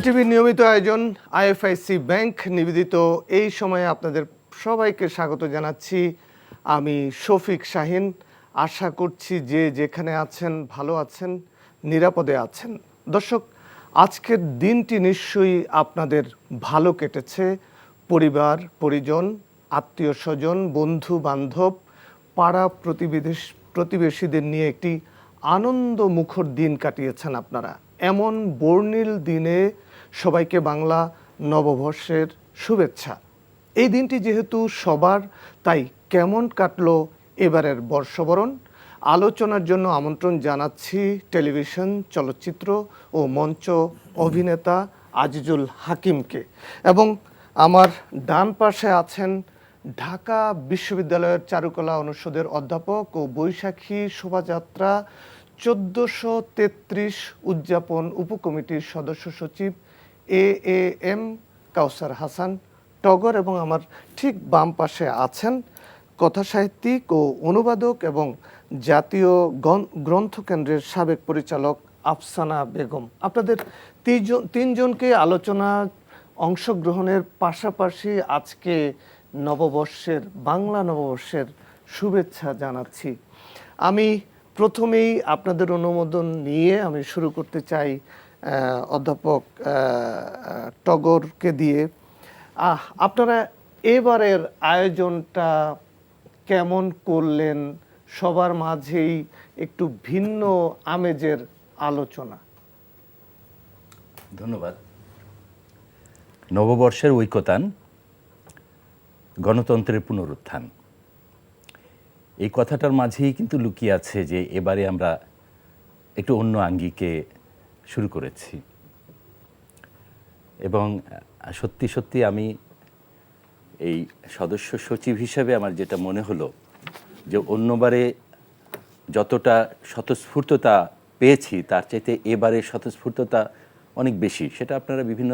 টিভির নিয়মিত আয়োজন আইএফআইসি ব্যাংক নিবেদিত এই সময়ে আপনাদের সবাইকে স্বাগত জানাচ্ছি। আমি শফিক শাহিন। আশা করছি যে যেখানে আছেন ভালো আছেন, নিরাপদে আছেন। দর্শক, আজকের দিনটি নিশ্চয়ই আপনাদের ভালো কেটেছে। পরিবার পরিজন, আত্মীয় স্বজন, বন্ধু বান্ধব, পাড়া প্রতিবেশীদের নিয়ে একটি আনন্দ মুখর দিন কাটিয়েছেন আপনারা। এমন বর্ণিল দিনে সবাইকে বাংলা নববর্ষের শুভেচ্ছা। এই দিনটি যেহেতু সবার, তাই কেমন কাটলো এবারের বর্ষবরণ আলোচনার জন্য আমন্ত্রণ জানাচ্ছি টেলিভিশন, চলচ্চিত্র ও মঞ্চ অভিনেতা আজিজুল হাকিমকে। এবং আমার ডান পাশে আছেন ঢাকা বিশ্ববিদ্যালয়ের চারুকলা অনুষদের অধ্যাপক ও বৈশাখী শোভাযাত্রা 1433 উদযাপন উপকমিটির সদস্য সচিব এএম কাউসার হাসান টগর। এবং আমার ঠিক বাম পাশে আছেন কথাসাহিত্যিক ও অনুবাদক এবং জাতীয় গ্রন্থ কেন্দ্রের সাবেক পরিচালক আফসানা বেগম। আপনাদের তিনজনকে আলোচনা অংশগ্রহণের পাশাপাশি আজকে নববর্ষের, বাংলা নববর্ষের শুভেচ্ছা জানাচ্ছি। আমি প্রথমেই আপনাদের অনুমোদন নিয়ে আমি শুরু করতে চাই অধ্যাপক টগরকে দিয়ে। আপনারা এবারের আয়োজনটা কেমন করলেন? সবার মাঝেই একটু ভিন্ন আমেজের আলোচনা। ধন্যবাদ। নববর্ষের ঐকতান, গণতন্ত্রের পুনরুত্থান, এই কথাটার মাঝেই কিন্তু লুকিয়ে আছে যে এবারে আমরা একটু অন্য আঙ্গিকে শুরু করেছি। এবং সত্যি সত্যি আমি এই সদস্য সচিব হিসেবে আমার যেটা মনে হলো যে অন্যবারে যতটা স্বতঃস্ফূর্ততা পেয়েছি তার চাইতে এবারে স্বতঃস্ফূর্ততা অনেক বেশি। সেটা আপনারা বিভিন্ন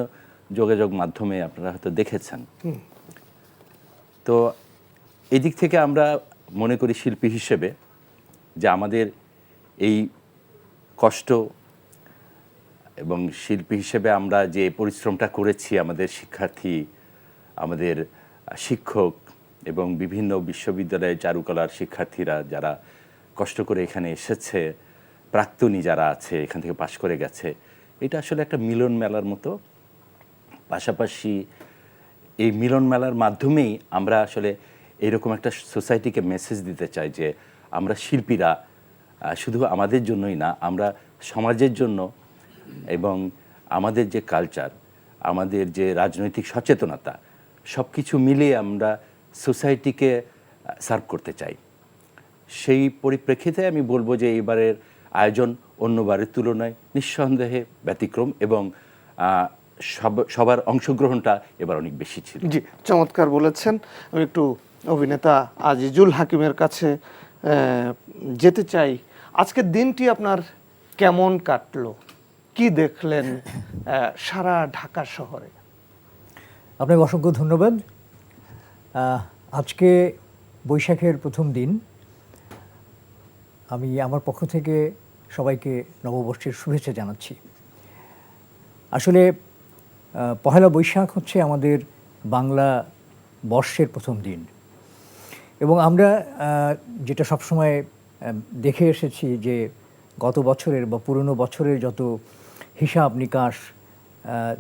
যোগাযোগ মাধ্যমে আপনারা হয়তো দেখেছেন। তো এদিক থেকে আমরা মনে করি শিল্পী হিসেবে যে আমাদের এই কষ্ট এবং শিল্পী হিসেবে আমরা যে পরিশ্রমটা করেছি, আমাদের শিক্ষার্থী, আমাদের শিক্ষক এবং বিভিন্ন বিশ্ববিদ্যালয়ে চারুকলার শিক্ষার্থীরা যারা কষ্ট করে এখানে এসেছে, প্রাক্তনী যারা আছে এখান থেকে পাশ করে গেছে, এটা আসলে একটা মিলন মেলার মতো। পাশাপাশি এই মিলন মেলার মাধ্যমেই আমরা আসলে এরকম একটা সোসাইটিকে মেসেজ দিতে চাই যে আমরা শিল্পীরা শুধু আমাদের জন্যই না, আমরা সমাজের জন্য এবং আমাদের যে কালচার, আমাদের যে রাজনৈতিক সচেতনতা, সব কিছু মিলিয়ে আমরা সোসাইটিকে সার্ভ করতে চাই। সেই পরিপ্রেক্ষিতে আমি বলবো যে এবারের আয়োজন অন্যবারের তুলনায় নিঃসন্দেহে ব্যতিক্রম এবং সবার অংশগ্রহণটা এবার অনেক বেশি ছিল। জি, চমৎকার বলেছেন। আমি একটু অভিনেতা আজিজুল হাকিমের কাছে যেতে চাই। আজকের দিনটি আপনার কেমন কাটলো? কি দেখলেন সারা ঢাকা শহরে? আপনাকে অসংখ্য ধন্যবাদ। আজকে বৈশাখের প্রথম দিন। আমি আমার পক্ষ থেকে সবাইকে নববর্ষের শুভেচ্ছা জানাচ্ছি। আসলে পহেলা বৈশাখ হচ্ছে আমাদের বাংলা বর্ষের প্রথম দিন এবং আমরা যেটা সবসময় দেখে এসেছি যে গত বছরের বা পুরনো বছরের যত হিসাব নিকাশ,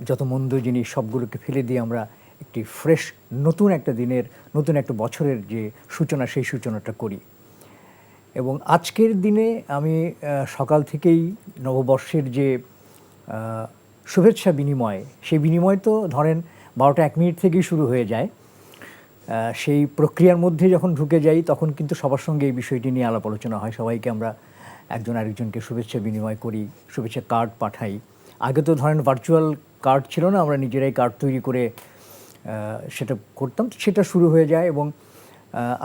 যত মন্দ জিনিস সবগুলোকে ফেলে দিয়ে আমরা একটি ফ্রেশ নতুন একটা দিনের, নতুন একটা বছরের যে সূচনা, সেই সূচনাটা করি। এবং আজকের দিনে আমি সকাল থেকেই নববর্ষের যে শুভেচ্ছা বিনিময়, সেই বিনিময় তো ধরেন 12টা 1 মিনিট থেকেই শুরু হয়ে যায়। সেই প্রক্রিয়ার মধ্যে যখন ঢুকে যাই তখন কিন্তু সবার সঙ্গে এই বিষয়টি নিয়ে আলাপ আলোচনা হয়। সবাইকে আমরা একজন আরেকজনকে শুভেচ্ছা বিনিময় করি, শুভেচ্ছা কার্ড পাঠাই। আগে তো ধরেন ভার্চুয়াল কার্ড ছিল না, আমরা নিজেরাই কার্ড তৈরি করে সেটা করতাম। সেটা শুরু হয়ে যায় এবং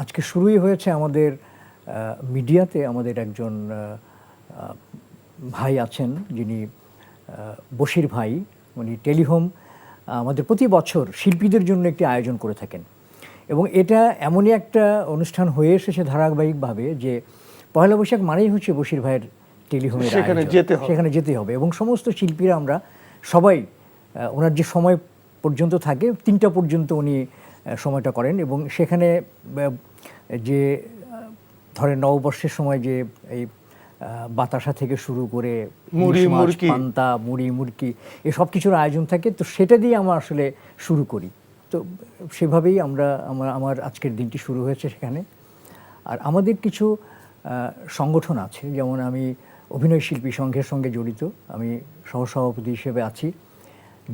আজকে শুরুই হয়েছে আমাদের মিডিয়াতে। আমাদের একজন ভাই আছেন যিনি বশির ভাই, উনি টেলিহোম আমাদের প্রতি বছর শিল্পীদের জন্য একটি আয়োজন করে থাকেন এবং এটা এমনই একটা অনুষ্ঠান হয়ে এসেছে ধারাবাহিকভাবে যে পয়লা বৈশাখ মানেই হচ্ছে বশির ভাইয়ের টেলিহোমের সেখানে যেতে হবে এবং সমস্ত শিল্পীরা আমরা সবাই ওনার যে সময় পর্যন্ত থাকে 3টা পর্যন্ত উনি সময়টা করেন এবং সেখানে যে ধরেন নববর্ষের সময় যে এই বাতাসা থেকে শুরু করে মুড়ি, ইলিশ মাছ, মুড়কি। পান্তা, মুড়ি মুড়কি এই সব কিছুর আয়োজন থাকে, তো সেটা দিয়ে আমরা আসলে শুরু করি। তো সেভাবেই আমার আজকের দিনটি শুরু হয়েছে সেখানে। আর আমাদের কিছু সংগঠন আছে, যেমন আমি অভিনয় শিল্পী সংঘের সঙ্গে জড়িত, আমি সহসভাপতি হিসেবে আছি,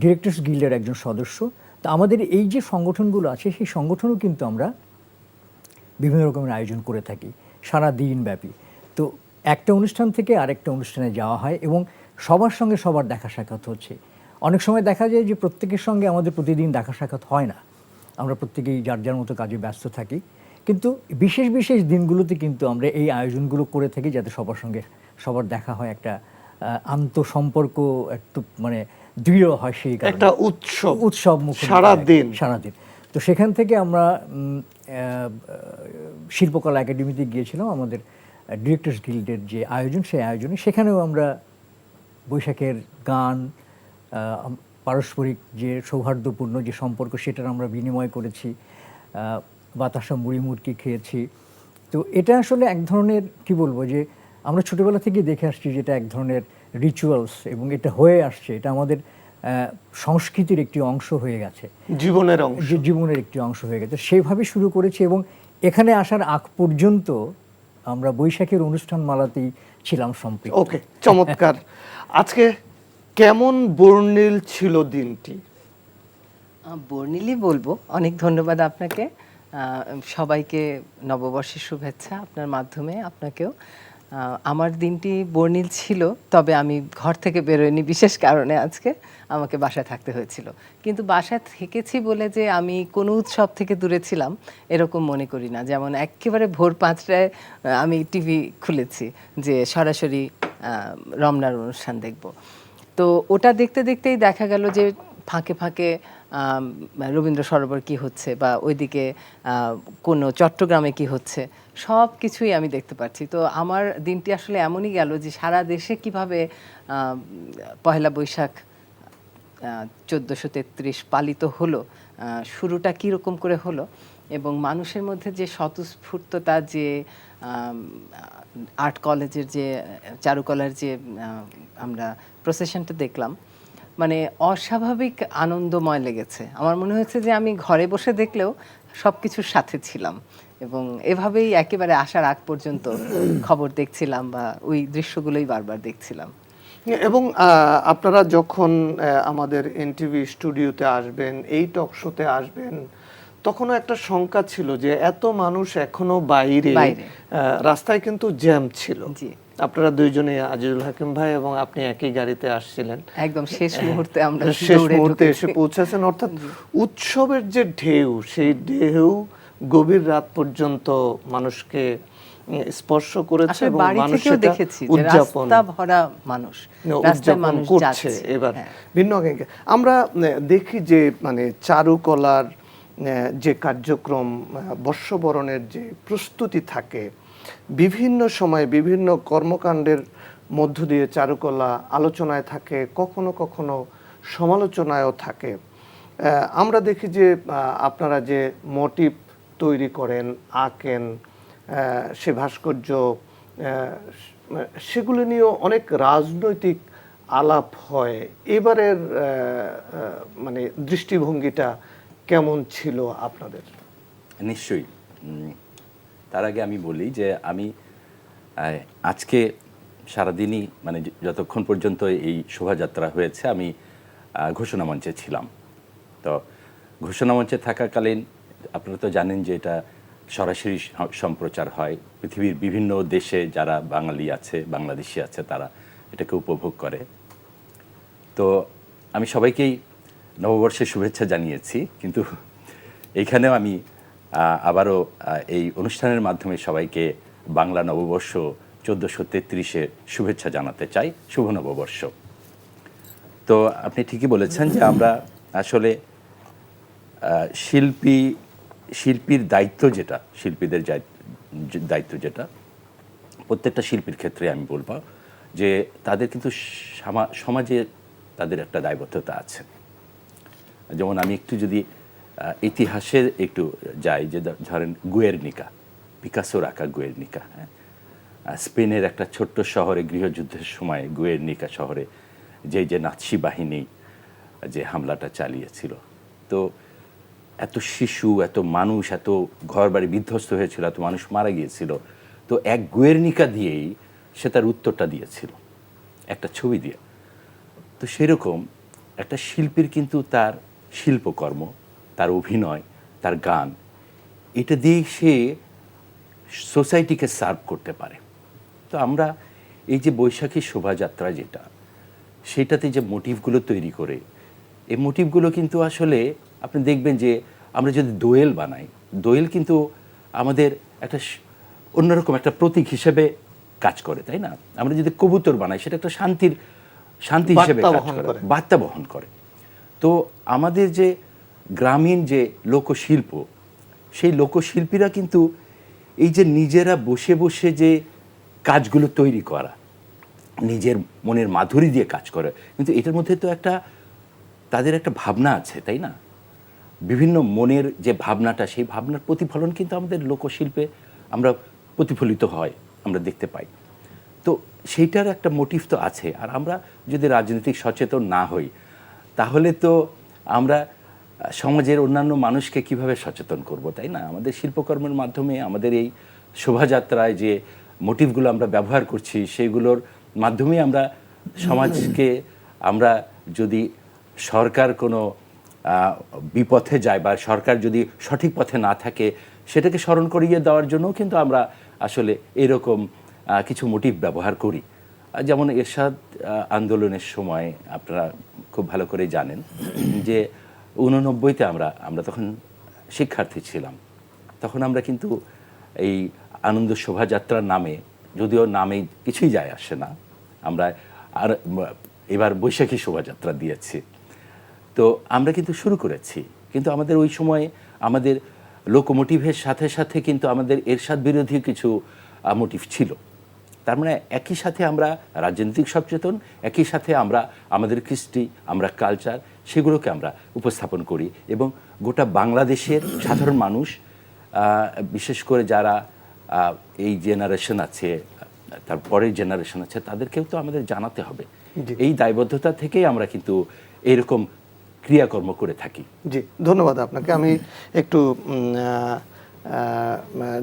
ডিরেক্টর্স গিল্ডের একজন সদস্য। তো আমাদের এই যে সংগঠনগুলো আছে সেই সংগঠনও কিন্তু আমরা বিভিন্ন রকমের আয়োজন করে থাকি সারা দিন ব্যাপী। তো একটা অনুষ্ঠান থেকে আরেকটা অনুষ্ঠানে যাওয়া হয় এবং সবার সঙ্গে সবার দেখা সাক্ষাৎ হচ্ছে। অনেক সময় দেখা যায় যে প্রত্যেকের সঙ্গে আমাদের প্রতিদিন দেখা সাক্ষাৎ হয় না, আমরা প্রত্যেকেই যার যার মতো কাজে ব্যস্ত থাকি, কিন্তু বিশেষ বিশেষ দিনগুলোতে কিন্তু আমরা এই আয়োজনগুলো করে থাকি যাতে সবার সঙ্গে সবার দেখা হয়, একটা আন্তঃসম্পর্ক একটু মানে দৃঢ় হয়, সেই কারণে একটা উৎসব মুখর সারাদিন। সারাদিন। তো সেখান থেকে আমরা শিল্পকলা একাডেমিতে গিয়েছিলাম, আমাদের ডিরেক্টর্স গিল্ডের যে আয়োজন সেই আয়োজনে, সেখানেও আমরা বৈশাখের গান, পারস্পরিক যে সৌহার্দ্যপূর্ণ যে সম্পর্ক সেটার আমরা বিনিময় করেছি, বাতাসা মুড়ি মুড়কি খেয়েছি। তো এটা আসলে এক ধরনের কি বলবো যে আমরা ছোটোবেলা থেকে দেখে আসছি যেটা এক ধরনের রিচুয়ালস এবং এটা হয়ে আসছে, এটা আমাদের সংস্কৃতির একটি অংশ হয়ে গেছে, জীবনের অংশ। জীবনের একটি অংশ হয়ে গেছে। সেইভাবে শুরু করেছি এবং এখানে আসার আগ পর্যন্ত আমরা বৈশাখের অনুষ্ঠান মালাতেই ছিলাম সম্পৃক্ত। ওকে, চমৎকার। আজকে কেমন বর্ণিল ছিল দিনটি? বর্ণিলই বলবো। অনেক ধন্যবাদ আপনাকে, সবাইকে নববর্ষের শুভেচ্ছা আপনার মাধ্যমে, আপনাকেও। আমার দিনটি বর্ণিল ছিল, তবে আমি ঘর থেকে বেরোয়নি বিশেষ কারণে আজকে আমাকে বাসায় থাকতে হয়েছিল। কিন্তু বাসায় থেকেছি বলে যে আমি কোনো উৎসব থেকে দূরে ছিলাম এরকম মনে করি না। যেমন একেবারে ভোর 5টায় আমি টিভি খুলেছি যে সরাসরি রমনার অনুষ্ঠান দেখব। তো ওটা দেখতে দেখতেই দেখা গেল যে ফাঁকে ফাঁকে রবীন্দ্র সরোবর কি হচ্ছে বা ওইদিকে কোনো চট্টগ্রামে কি হচ্ছে, সব কিছুই আমি দেখতে পাচ্ছি। তো আমার দিনটি আসলে এমনই গেল যে সারা দেশে কিভাবে পহেলা বৈশাখ 1433 পালিত হলো, শুরুটা কীরকম করে হলো এবং মানুষের মধ্যে যে স্বতঃস্ফূর্ততা, যে আর্ট কলেজের যে চারুকলার যে আমরা প্রসেশনটা দেখলাম, মানে অস্বাভাবিক আনন্দময় লেগেছে। আমার মনে হয়েছে যে আমি ঘরে বসে দেখলেও সব কিছুর সাথে ছিলাম এবং এভাবেই একেবারে আসার আগ পর্যন্ত খবর দেখছিলাম বা ওই দৃশ্যগুলোই বারবার দেখছিলাম। এবং আপনারা যখন আমাদের এনটিভি স্টুডিওতে আসবেন, এই টক শোতে আসবেন, তখনও একটা শঙ্কা ছিল যে এত মানুষ এখনো বাইরে, রাস্তায় কিন্তু জ্যাম ছিল। জি, আপনারা দুইজনে, আজিজুল হাকিম ভাই এবং আপনি একই গাড়িতে আসছিলেন, একদম শেষ মুহূর্তে আমরা শেষ মুহূর্তে এসে পৌঁছেছেন। অর্থাৎ উৎসবের যে ঢেউ, সেই ঢেউ গভীর রাত পর্যন্ত মানুষকে স্পর্শ করেছে এবং মানুষ সেটা উদযাপন ভরা মানুষ, উদযাপন করছে। এবার ভিন্ন আমরা দেখি যে মানে চারুকলার যে কার্যক্রম, বর্ষবরণের যে প্রস্তুতি থাকে, বিভিন্ন সময় বিভিন্ন কর্মকাণ্ডের মধ্য দিয়ে চারুকলা আলোচনায় থাকে, কখনো কখনো সমালোচনায়ও থাকে। আমরা দেখি যে আপনারা যে মোটিভ তৈরি করেন, আঁকেন, সে ভাস্কর্য, সেগুলো নিয়েও অনেক রাজনৈতিক আলাপ হয়। এবারের মানে দৃষ্টিভঙ্গিটা কেমন ছিল আপনাদের? নিশ্চয়ই। তার আগে আমি বলি যে আমি আজকে সারাদিনই মানে যতক্ষণ পর্যন্ত এই শোভাযাত্রা হয়েছে আমি ঘোষণা মঞ্চে ছিলাম। তো ঘোষণা মঞ্চে থাকাকালীন আপনারা তো জানেন যে এটা সরাসরি সম্প্রচার হয়, পৃথিবীর বিভিন্ন দেশে যারা বাঙালি আছে, বাংলাদেশি আছে, তারা এটাকে উপভোগ করে। তো আমি সবাইকেই নববর্ষের শুভেচ্ছা জানিয়েছি, কিন্তু এইখানেও আমি আবারও এই অনুষ্ঠানের মাধ্যমে সবাইকে বাংলা নববর্ষ 1433-এর শুভেচ্ছা জানাতে চাই। শুভ নববর্ষ। তো আপনি ঠিকই বলেছেন যে আমরা আসলে শিল্পীর দায়িত্ব যেটা, শিল্পীদের দায়িত্ব যেটা, প্রত্যেকটা শিল্পীর ক্ষেত্রে আমি বলবো যে তাদের কিন্তু সমাজে তাদের একটা দায়বদ্ধতা আছে। যেমন আমি একটু যদি ইতিহাসে একটু যাই, যে ধরেন গুয়ের্নিকা, পিকাসোর আঁকা গুয়ের্নিকা, হ্যাঁ, স্পেনের একটা ছোট্ট শহরে গৃহযুদ্ধের সময় গুয়ের্নিকা শহরে যে নাৎসি বাহিনী যে হামলাটা চালিয়েছিল, তো এত শিশু, এত মানুষ, এত ঘরবাড়ি বিধ্বস্ত হয়েছিল, এত মানুষ মারা গিয়েছিল, তো এক গুয়ের্নিকা দিয়েই সে তার উত্তরটা দিয়েছিল একটা ছবি দিয়ে। তো সেরকম একটা শিল্পীর কিন্তু তার শিল্পকর্ম, তার অভিনয়, তার গান, এটা দিয়েই সে সোসাইটিকে সার্ভ করতে পারে। তো আমরা এই যে বৈশাখী শোভাযাত্রা যেটা, সেটাতে যে মোটিভগুলো তৈরি করে, এই মোটিভগুলো কিন্তু আসলে আপনি দেখবেন যে আমরা যদি দোয়েল বানাই, দোয়েল কিন্তু আমাদের একটা অন্যরকম একটা প্রতীক হিসেবে কাজ করে, তাই না? আমরা যদি কবুতর বানাই, সেটা একটা শান্তি হিসেবে কাজ করে, বার্তা বহন করে। তো আমাদের যে গ্রামীণ যে লোকশিল্প, সেই লোকশিল্পীরা কিন্তু এই যে নিজেরা বসে বসে যে কাজগুলো তৈরি করা, নিজের মনের মাধুরী দিয়ে কাজ করে, কিন্তু এটার মধ্যে তো একটা তাদের একটা ভাবনা আছে, তাই না? বিভিন্ন মনের যে ভাবনাটা, সেই ভাবনার প্রতিফলন কিন্তু আমাদের লোকশিল্পে আমরা প্রতিফলিত হয়, আমরা দেখতে পাই। তো সেইটার একটা মোটিভ তো আছে। আর আমরা যদি রাজনৈতিক সচেতন না হই, তাহলে তো আমরা সমাজের অন্যান্য মানুষকে কিভাবে সচেতন করব, তাই না? আমাদের শিল্পকর্মের মাধ্যমে, আমাদের এই শোভাযাত্রায় যে মোটিভগুলো আমরা ব্যবহার করছি, সেইগুলোর মাধ্যমেই আমরা সমাজকে, আমরা যদি সরকার কোনো বিপথে যায় বা সরকার যদি সঠিক পথে না থাকে, সেটাকে স্মরণ করিয়ে দেওয়ার জন্যও কিন্তু আমরা আসলে এরকম কিছু মোটিভ ব্যবহার করি। যেমন এরশাদ আন্দোলনের সময় আপনারা খুব ভালো করে জানেন যে 89-তে আমরা তখন শিক্ষার্থী ছিলাম। তখন আমরা কিন্তু এই আনন্দ শোভাযাত্রার নামে, যদিও নামে কিছুই যায় আসে না, আমরা আর এবার বৈশাখী শোভাযাত্রা দিয়েছি। তো আমরা কিন্তু শুরু করেছি, কিন্তু আমাদের ওই সময় আমাদের লোকোমোটিভের সাথে সাথে কিন্তু আমাদের এরশাদ বিরোধী কিছু মোটিভ ছিল। তার মানে একই সাথে আমরা রাজনৈতিক সচেতন, একই সাথে আমরা আমাদের কৃষ্টি, আমরা কালচার, সেগুলোকে আমরা উপস্থাপন করি। এবং গোটা বাংলাদেশের সাধারণ মানুষ, বিশেষ করে যারা এই জেনারেশন আছে, তারপরের জেনারেশন আছে, তাদেরকেও তো আমাদের জানাতে হবে। এই দায়বদ্ধতা থেকেই আমরা কিন্তু এইরকম ক্রিয়াকর্ম করে থাকি। জি, ধন্যবাদ আপনাকে। আমি একটু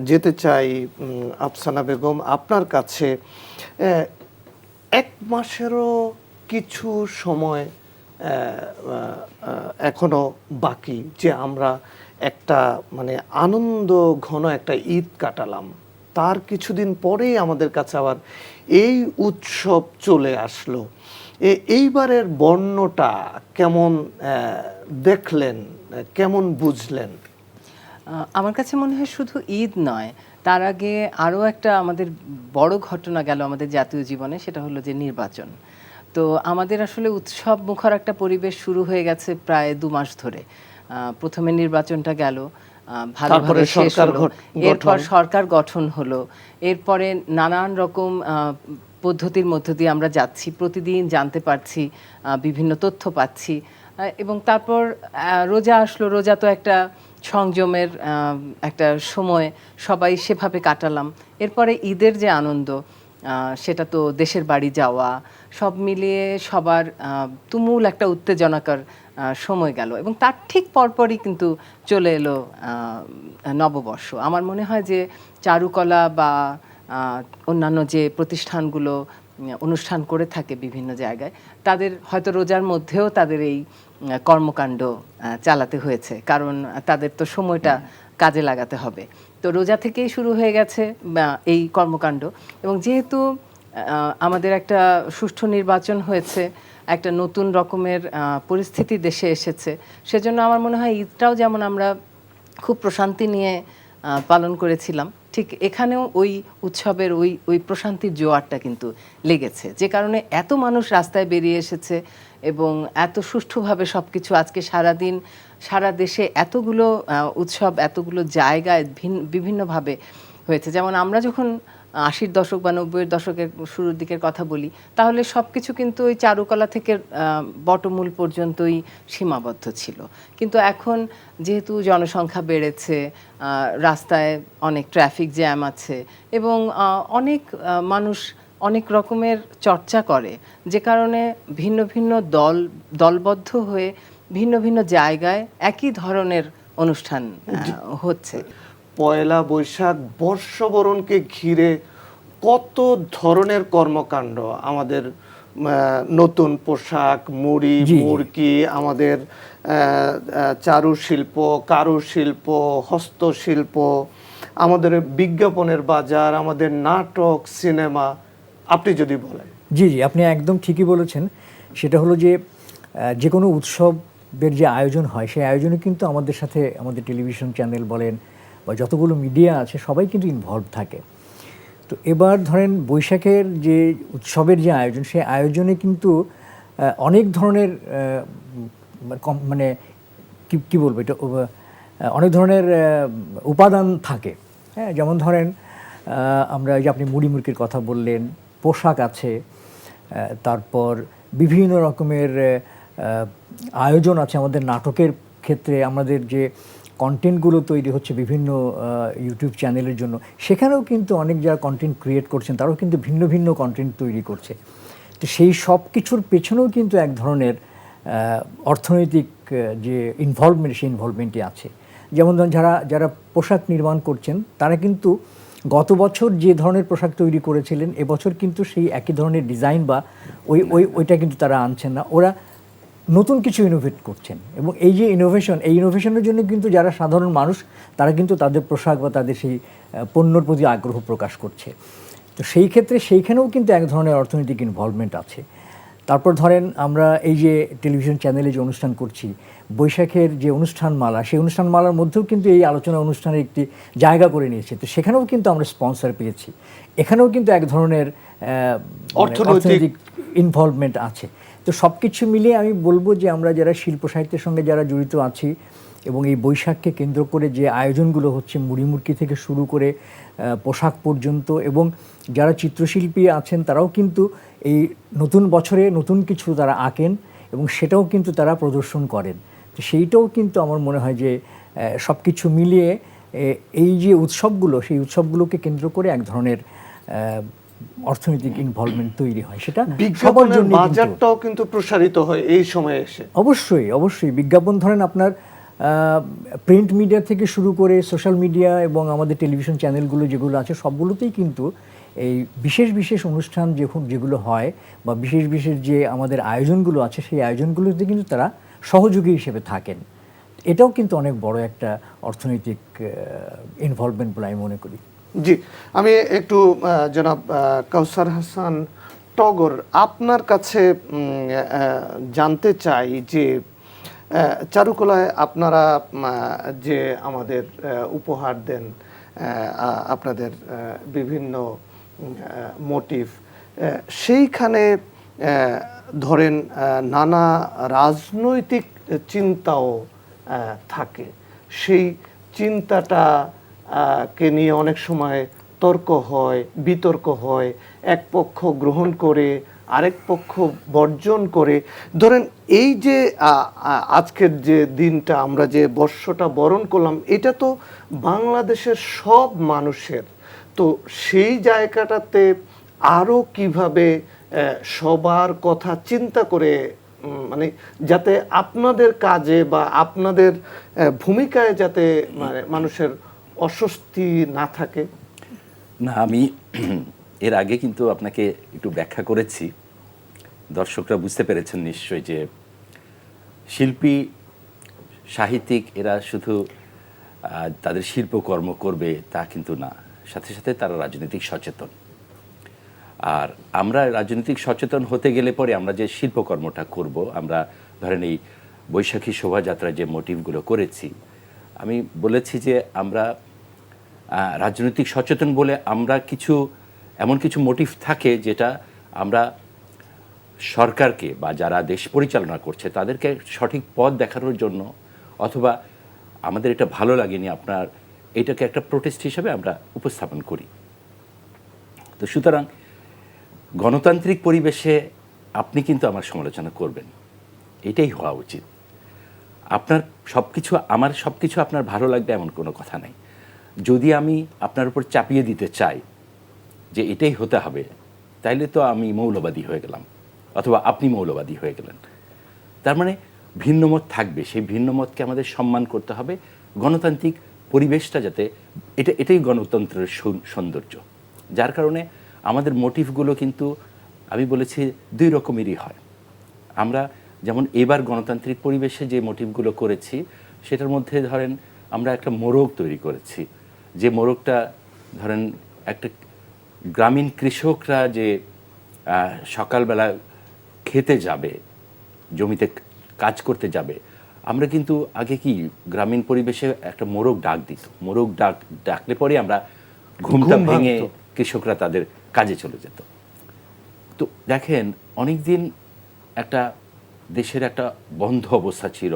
যেতে চাই আফসানা বেগম আপনার কাছে। 1 মাসেরও কিছু সময় এখনো বাকি, যে আমরা একটা মানে আনন্দ ঘন একটা ঈদ কাটালাম, তার কিছুদিন পরেই আমাদের কাছে আবার এই উৎসব চলে আসলো। এইবারের বর্ণটা কেমন দেখলেন, কেমন বুঝলেন? আমার কাছে মনে হয় শুধু ঈদ নয়, তার আগে আরও একটা আমাদের বড় ঘটনা গেল আমাদের জাতীয় জীবনে, সেটা হলো যে নির্বাচন। তো আমাদের আসলে উৎসব মুখর একটা পরিবেশ শুরু হয়ে গেছে প্রায় 2 মাস ধরে। প্রথমে নির্বাচনটা গেল, ভালোভাবে শেষ হলো, এরপর সরকার গঠন হলো, এরপরে নানান রকম পদ্ধতির মধ্য দিয়ে আমরা যাচ্ছি, প্রতিদিন জানতে পারছি, বিভিন্ন তথ্য পাচ্ছি, এবং তারপর রোজা আসলো। রোজা তো একটা সংযমের একটা সময়, সবাই সেভাবে কাটালাম। এরপরে ঈদের যে আনন্দ, সেটা তো দেশের বাড়ি যাওয়া, সব মিলিয়ে সবার তুমুল একটা উত্তেজনাকর সময় গেল। এবং তার ঠিক পরপরই কিন্তু চলে এলো নববর্ষ। আমার মনে হয় যে চারুকলা বা অন্যান্য যে প্রতিষ্ঠানগুলো অনুষ্ঠান করে থাকে বিভিন্ন জায়গায়, তাদের হয়তো রোজার মধ্যেও তাদের এই কর্মকাণ্ড চালাতে হয়েছে, কারণ তাদের তো সময়টা কাজে লাগাতে হবে। তো রোজা থেকেই শুরু হয়ে গেছে এই কর্মকাণ্ড। এবং যেহেতু আমাদের একটা সুষ্ঠু নির্বাচন হয়েছে, একটা নতুন রকমের পরিস্থিতি দেশে এসেছে, সেজন্য আমার মনে হয় ঈদটাও যেমন আমরা খুব প্রশান্তি নিয়ে পালন করেছিলাম, ঠিক এখানেও ওই উৎসবের ওই প্রশান্তির জোয়ারটা কিন্তু লেগেছে, যে কারণে এত মানুষ রাস্তায় বেরিয়ে এসেছে এবং এত সুষ্ঠুভাবে সব কিছু আজকে সারাদিন সারা দেশে এতগুলো উৎসব এতগুলো জায়গায় বিভিন্নভাবে হয়েছে। যেমন আমরা যখন আশির দশক বা 90-এর দশকের শুরুর দিকের কথা বলি, তাহলে সব কিছু কিন্তু ওই চারুকলা থেকে বটমূল পর্যন্তই সীমাবদ্ধ ছিল। কিন্তু এখন যেহেতু জনসংখ্যা বেড়েছে, রাস্তায় অনেক ট্রাফিক জ্যাম আছে এবং অনেক মানুষ অনেক রকমের চর্চা করে, যে কারণে ভিন্ন ভিন্ন দলবদ্ধ হয়ে ভিন্ন ভিন্ন জায়গায় একই ধরনের অনুষ্ঠান হচ্ছে। পয়লা বৈশাখ বর্ষবরণকে ঘিরে কত ধরনের কর্মকাণ্ড, আমাদের নতুন পোশাক, মুড়ি জি, জি। মুড়কি, আমাদের চারুশিল্প, কারুশিল্প, হস্তশিল্প, আমাদের বিজ্ঞাপনের বাজার, আমাদের নাটক, সিনেমা, আপনি যদি বলেন। জি, জি, আপনি একদম ঠিকই বলেছেন। সেটা হলো যে যে কোনো উৎসবের যে আয়োজন হয়, সেই আয়োজনে কিন্তু আমাদের সাথে আমাদের টেলিভিশন চ্যানেল বলেন বা যতগুলো মিডিয়া আছে সবাই কিন্তু ইনভলভ থাকে। তো এবার ধরেন বৈশাখের যে উৎসবের যে আয়োজন, সেই আয়োজনে কিন্তু অনেক ধরনের মানে কি বলবো এটা, অনেক ধরনের উপাদান থাকে। হ্যাঁ, যেমন ধরেন আমরা এই যে আপনি মুড়ি মুড়কির কথা বললেন, পোশাক আছে, তারপর বিভিন্ন রকমের আয়োজন আছে। আমাদের নাটকের ক্ষেত্রে আমাদের যে কন্টেন্টগুলো তৈরি হচ্ছে বিভিন্ন ইউটিউব চ্যানেলের জন্য, সেখানেও কিন্তু অনেক যারা কন্টেন্ট ক্রিয়েট করছেন তারাও কিন্তু ভিন্ন ভিন্ন কন্টেন্ট তৈরি করছে। তো সেই সব কিছুর পেছনেও কিন্তু এক ধরনের অর্থনৈতিক যে ইনভলভমেন্ট, সেই ইনভলভমেন্টই আছে। যেমন ধরুন যারা পোশাক নির্মাণ করছেন তারা কিন্তু গত বছর যে ধরনের পোশাক তৈরি করেছিলেন, এবছর কিন্তু সেই একই ধরনের ডিজাইন বা ওইটা কিন্তু তারা আনছেন না, ওরা নতুন কিছু ইনোভেট করছেন। এবং এই যে এই ইনোভেশনের জন্য কিন্তু যারা সাধারণ মানুষ তারা কিন্তু তাদের পোশাক বা তাদের সেই পণ্যর প্রতি আগ্রহ প্রকাশ করছে। তো সেই ক্ষেত্রে সেইখানেও কিন্তু এক ধরনের অর্থনৈতিক ইনভলভমেন্ট আছে। তারপর ধরেন আমরা এই যে টেলিভিশন চ্যানেলে যে অনুষ্ঠান করছি, বৈশাখের যে অনুষ্ঠানমালা, সেই অনুষ্ঠানমালার মধ্যেও কিন্তু এই আলোচনা অনুষ্ঠানের একটি জায়গা করে নিয়েছে। তো সেখানেও কিন্তু আমরা স্পন্সর পেয়েছি, এখানেও কিন্তু এক ধরনের অর্থনৈতিক ইনভলভমেন্ট আছে। তো সব কিছু মিলিয়ে আমি বলবো যে আমরা যারা শিল্প সাহিত্যের সঙ্গে যারা জড়িত আছি এবং এই বৈশাখকে কেন্দ্র করে যে আয়োজনগুলো হচ্ছে, মুড়ি মুড়কি থেকে শুরু করে পোশাক পর্যন্ত, এবং যারা চিত্রশিল্পী আছেন তারাও কিন্তু এই নতুন বছরে নতুন কিছু তারা আঁকেন এবং সেটাও কিন্তু তারা প্রদর্শন করেন। তো সেইটাও কিন্তু আমার মনে হয় যে সব কিছু মিলিয়ে এই যে উৎসবগুলো, সেই উৎসবগুলোকে কেন্দ্র করে এক ধরনের অর্থনৈতিক ইনভলভমেন্ট তৈরি হয়। সেটা সবার জন্য বাজারটাও কিন্তু প্রসারিত হয় এই সময়ে এসে। অবশ্যই অবশ্যই বিজ্ঞাপন ধরেন আপনার প্রিন্ট মিডিয়া থেকে শুরু করে সোশ্যাল মিডিয়া এবং আমাদের টেলিভিশন চ্যানেলগুলো যেগুলো আছে সবগুলোতেই কিন্তু এই বিশেষ বিশেষ অনুষ্ঠান যেগুলো হয় বা বিশেষ বিশেষ যে আমাদের আয়োজনগুলো আছে, সেই আয়োজনগুলোতে কিন্তু তারা সহযোগী হিসেবে থাকেন। এটাও কিন্তু অনেক বড় একটা অর্থনৈতিক ইনভলভমেন্ট বলে আমি মনে করি। জি, আমি একটু জনাব কাউসার হাসান টগর, আপনার কাছে জানতে চাই যে চারুকলায় আপনারা যে আমাদের উপহার দেন, আপনাদের বিভিন্ন মোটিভ, সেইখানে ধরেন নানা রাজনৈতিক চিন্তাও থাকে। সেই চিন্তাটা কে নিয়ে অনেক সময় তর্ক হয়, বিতর্ক হয়, এক পক্ষ গ্রহণ করে আরেক পক্ষ বর্জন করে। ধরেন এই যে আজকের যে দিনটা আমরা যে বর্ষটা বরণ করলাম, এটা তো বাংলাদেশের সব মানুষের। তো সেই জায়গাটাতে আরও কিভাবে সবার কথা চিন্তা করে, মানে যাতে আপনাদের কাজে বা আপনাদের ভূমিকায় যাতে মানে মানুষের অস্বস্তি না থাকে। না, আমি এর আগে কিন্তু আপনাকে একটু ব্যাখ্যা করেছি, দর্শকরা বুঝতে পেরেছেন নিশ্চয়ই, যে শিল্পী সাহিত্যিক এরা শুধু তাদের শিল্পকর্ম করবে তা কিন্তু না, সাথে সাথে তারা রাজনৈতিক সচেতন। আর আমরা রাজনৈতিক সচেতন হতে গেলে পরে আমরা যে শিল্পকর্মটা করব, আমরা ধরেন এই বৈশাখী শোভাযাত্রা যে মোটিভগুলো করেছি, আমি বলেছি যে আমরা রাজনৈতিক সচেতন বলে আমরা এমন কিছু মোটিভ থাকে যেটা আমরা সরকারকে বা যারা দেশ পরিচালনা করছে তাদেরকে সঠিক পথ দেখানোর জন্য, অথবা আমাদের এটা ভালো লাগেনি আপনার, এটাকে একটা প্রোটেস্ট হিসেবে আমরা উপস্থাপন করি। তো সুতরাং গণতান্ত্রিক পরিবেশে আপনি কিন্তু আমার সমালোচনা করবেন, এটাই হওয়া উচিত। আপনার আমার সব কিছু আপনার ভালো লাগবে এমন কোনো কথা নাই। যদি আমি আপনার উপর চাপিয়ে দিতে চাই যে এটাই হতে হবে, তাইলে তো আমি মৌলবাদী হয়ে গেলাম, অথবা আপনি মৌলবাদী হয়ে গেলেন। তার মানে ভিন্নমত থাকবে, সেই ভিন্নমতকে আমাদের সম্মান করতে হবে। গণতান্ত্রিক পরিবেশটা যাতে এটাই গণতন্ত্রের সৌন্দর্য। যার কারণে আমাদের মোটিভগুলো কিন্তু আমি বলেছি দুই রকমেরই হয়। আমরা যেমন এবার গণতান্ত্রিক পরিবেশে যে মোটিভগুলো করেছি, সেটার মধ্যে ধরেন আমরা একটা মোড়ক তৈরি করেছি, যে মোড়কটা ধরেন একটা গ্রামীণ কৃষকরা যে সকালবেলা খেতে যাবে, জমিতে কাজ করতে যাবে, আমরা কিন্তু আগে কি গ্রামীণ পরিবেশে একটা মোড়ক ডাক দিত, মোড়ক ডাকলে পরে আমরা ঘুমটা ভেঙে কৃষকরা তাদের কাজে চলে যেত। তো দেখেন অনেক দিন একটা দেশের একটা বন্ধ অবস্থা ছিল,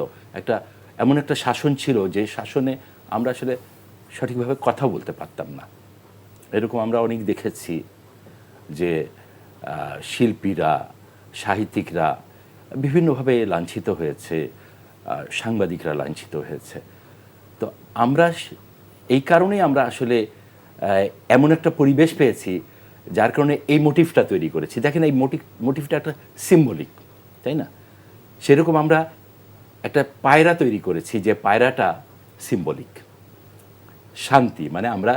এমন একটা শাসন ছিল যে শাসনে আমরা আসলে সঠিকভাবে কথা বলতে পারতাম না। এরকম আমরা অনেক দেখেছি যে শিল্পীরা, সাহিত্যিকরা বিভিন্নভাবে লাঞ্ছিত হয়েছে, সাংবাদিকরা লাঞ্ছিত হয়েছে। তো আমরা এই কারণেই আমরা আসলে এমন একটা পরিবেশ পেয়েছি, যার কারণে এই মোটিভটা তৈরি করেছি। দেখেন এই মোটিভটা একটা সিম্বলিক, তাই না? সেরকম আমরা একটা পায়রা তৈরি করেছি, যে পায়রাটা সিম্বলিক। শান্তি মানে আমরা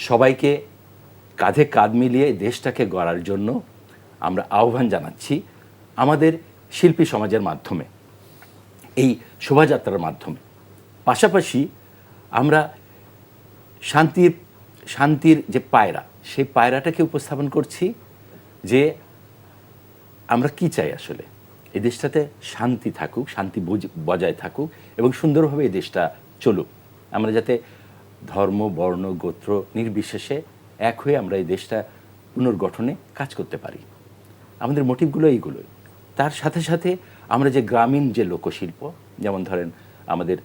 সবাইকে কাঁধে কাঁধ মিলিয়ে দেশটাকে গড়ার জন্য আমরা আহ্বান জানাচ্ছি আমাদের শিল্পী সমাজের মাধ্যমে, এই শোভাযাত্রার মাধ্যমে। পাশাপাশি আমরা শান্তির যে পায়রা, সেই পায়রাটাকে উপস্থাপন করছি যে আমরা কি চাই আসলে এই দেশটাতে শান্তি থাকুক, শান্তি বজায় থাকুক এবং সুন্দরভাবে এই দেশটা চলুক। আমরা যাতে ধর্ম, বর্ণ, গোত্র নির্বিশেষে এক হয়ে আমরা এই দেশটা পুনর্গঠনে কাজ করতে পারি। আমাদের মোটিভগুলো এইগুলোই। তার সাথে সাথে আমরা যে গ্রামীণ যে লোকশিল্প, যেমন ধরেন আমাদের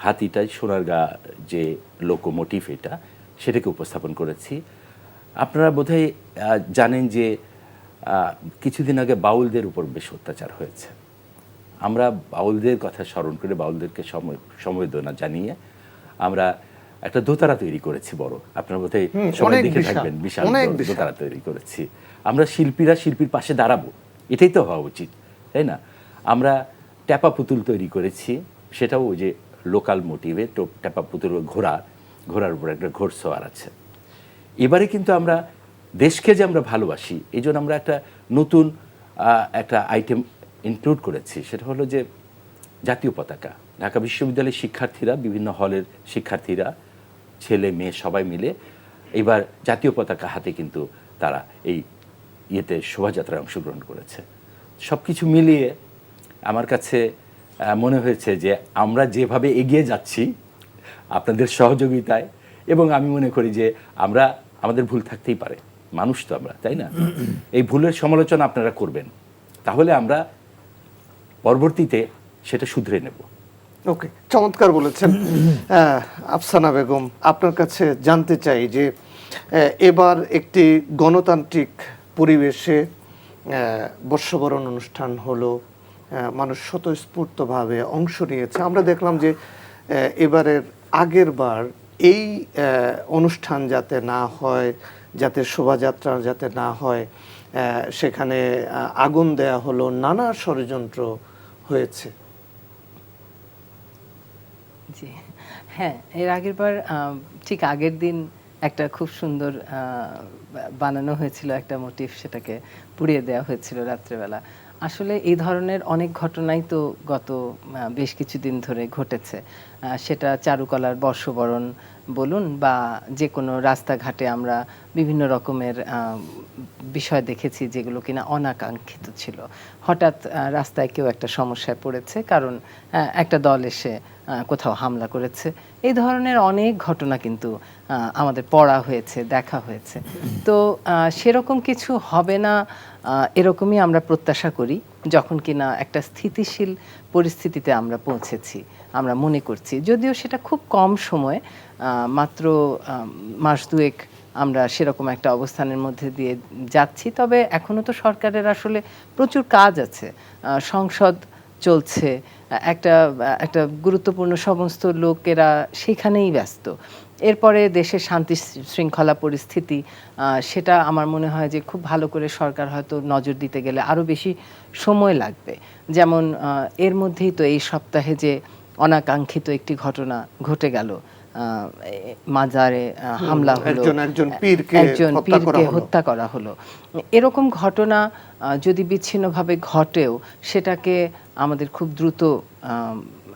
হাতিটাই সোনারগাঁ যে লোকোমোটিভ, সেটাকে উপস্থাপন করেছি। আপনারা বোধহয় জানেন যে কিছুদিন আগে বাউলদের উপর বেশ অত্যাচার হয়েছে। আমরা বাউলদের কথা স্মরণ করে, বাউলদেরকে সমবেদনা জানিয়ে আমরা একটা দোতারা তৈরি করেছি বড়। আপনারা বোধহয় সবাই দেখে থাকবেন, বিশাল দোতারা তৈরি করেছি। আমরা শিল্পীর পাশে দাঁড়াবো, এটাই তো হওয়া উচিত, তাই না? আমরা ট্যাপা পুতুল তৈরি করেছি, সেটাও ওই যে লোকাল মোটিভে। তো ট্যাপা পুতুল ঘোড়ার উপর একটা ঘোড়সওয়ার আছে। এবারে কিন্তু আমরা দেশকে যে আমরা ভালোবাসি, এই জন্য আমরা একটা নতুন একটা আইটেম ইনক্লুড করেছি। সেটা হলো যে জাতীয় পতাকা। ঢাকা বিশ্ববিদ্যালয়ের শিক্ষার্থীরা, বিভিন্ন হলের শিক্ষার্থীরা, ছেলে মেয়ে সবাই মিলে এবার জাতীয় পতাকা হাতে কিন্তু তারা এই শোভাযাত্রায় অংশগ্রহণ করেছে। সব কিছু মিলিয়ে আমার কাছে মনে হয়েছে যে আমরা যেভাবে এগিয়ে যাচ্ছি আপনাদের সহযোগিতায়, এবং আমি মনে করি যে আমাদের ভুল থাকতেই পারে, মানুষ তো আমরা, তাই না? এই ভুলের সমালোচনা আপনারা করবেন, তাহলে আমরা পরবর্তীতে সেটা শুধরে নেব। ওকে, চমৎকার বলেছেন। আফসানা বেগম, আপনার কাছে জানতে চাই যে এবার একটি গণতান্ত্রিক পরিবেশে বর্ষবরণ অনুষ্ঠান হলো, মানুষ স্বতঃস্ফূর্তভাবে অংশ নিয়েছে। আমরা দেখলাম যে এবারের আগের বার এই অনুষ্ঠান যাতে না হয়, যাতে শোভাযাত্রা যাতে না হয়, সেখানে আগুন দেয়া হলো, নানা ষড়যন্ত্র হয়েছে। জি হ্যাঁ, এর আগের বার ঠিক আগের দিন একটা খুব সুন্দর বানানো হয়েছিল একটা মোটিভ, সেটাকে পুড়িয়ে দেওয়া হয়েছিল রাত্রেবেলা। আসলে এই ধরনের অনেক ঘটনাই তো গত বেশ কিছুদিন ধরে ঘটেছে। সেটা চারুকলার বর্ষবরণ বলুন, বা যে কোনো রাস্তাঘাটে আমরা বিভিন্ন রকমের বিষয় দেখেছি যেগুলো কিনা অনাকাঙ্ক্ষিত ছিল। হঠাৎ রাস্তায় কেউ একটা সমস্যায় পড়েছে, কারণ একটা দল এসে কোথাও হামলা করেছে। এই ধরনের অনেক ঘটনা কিন্তু আমাদের পড়া হয়েছে, দেখা হয়েছে। তো সেরকম কিছু হবে না এরকমই আমরা প্রত্যাশা করি, যখন কিনা একটা স্থিতিশীল পরিস্থিতিতে আমরা পৌঁছেছি। আমরা মনে করছি, যদিও সেটা খুব কম সময়, মাত্র মাস দুয়েক আমরা সেরকম একটা অবস্থানের মধ্যে দিয়ে যাচ্ছি। তবে এখনো তো সরকারের আসলে প্রচুর কাজ আছে, সংসদ চলছে, একটা একটা গুরুত্বপূর্ণ সমস্ত লোকেরা সেখানেই ব্যস্ত। এরপরে দেশের শান্তি শৃঙ্খলা পরিস্থিতি, সেটা আমার মনে হয় যে খুব ভালো করে সরকার হয়তো নজর দিতে গেলে আরও বেশি সময় লাগবে। যেমন এর মধ্যেই তো এই সপ্তাহে যে অনাকাঙ্ক্ষিত একটি ঘটনা ঘটে গেল, মাজারে হামলা হলো, একজন পীরকে হত্যা করা হলো। এরকম ঘটনা যদি বিচ্ছিন্নভাবে ঘটেও সেটাকে আমাদের খুব দ্রুত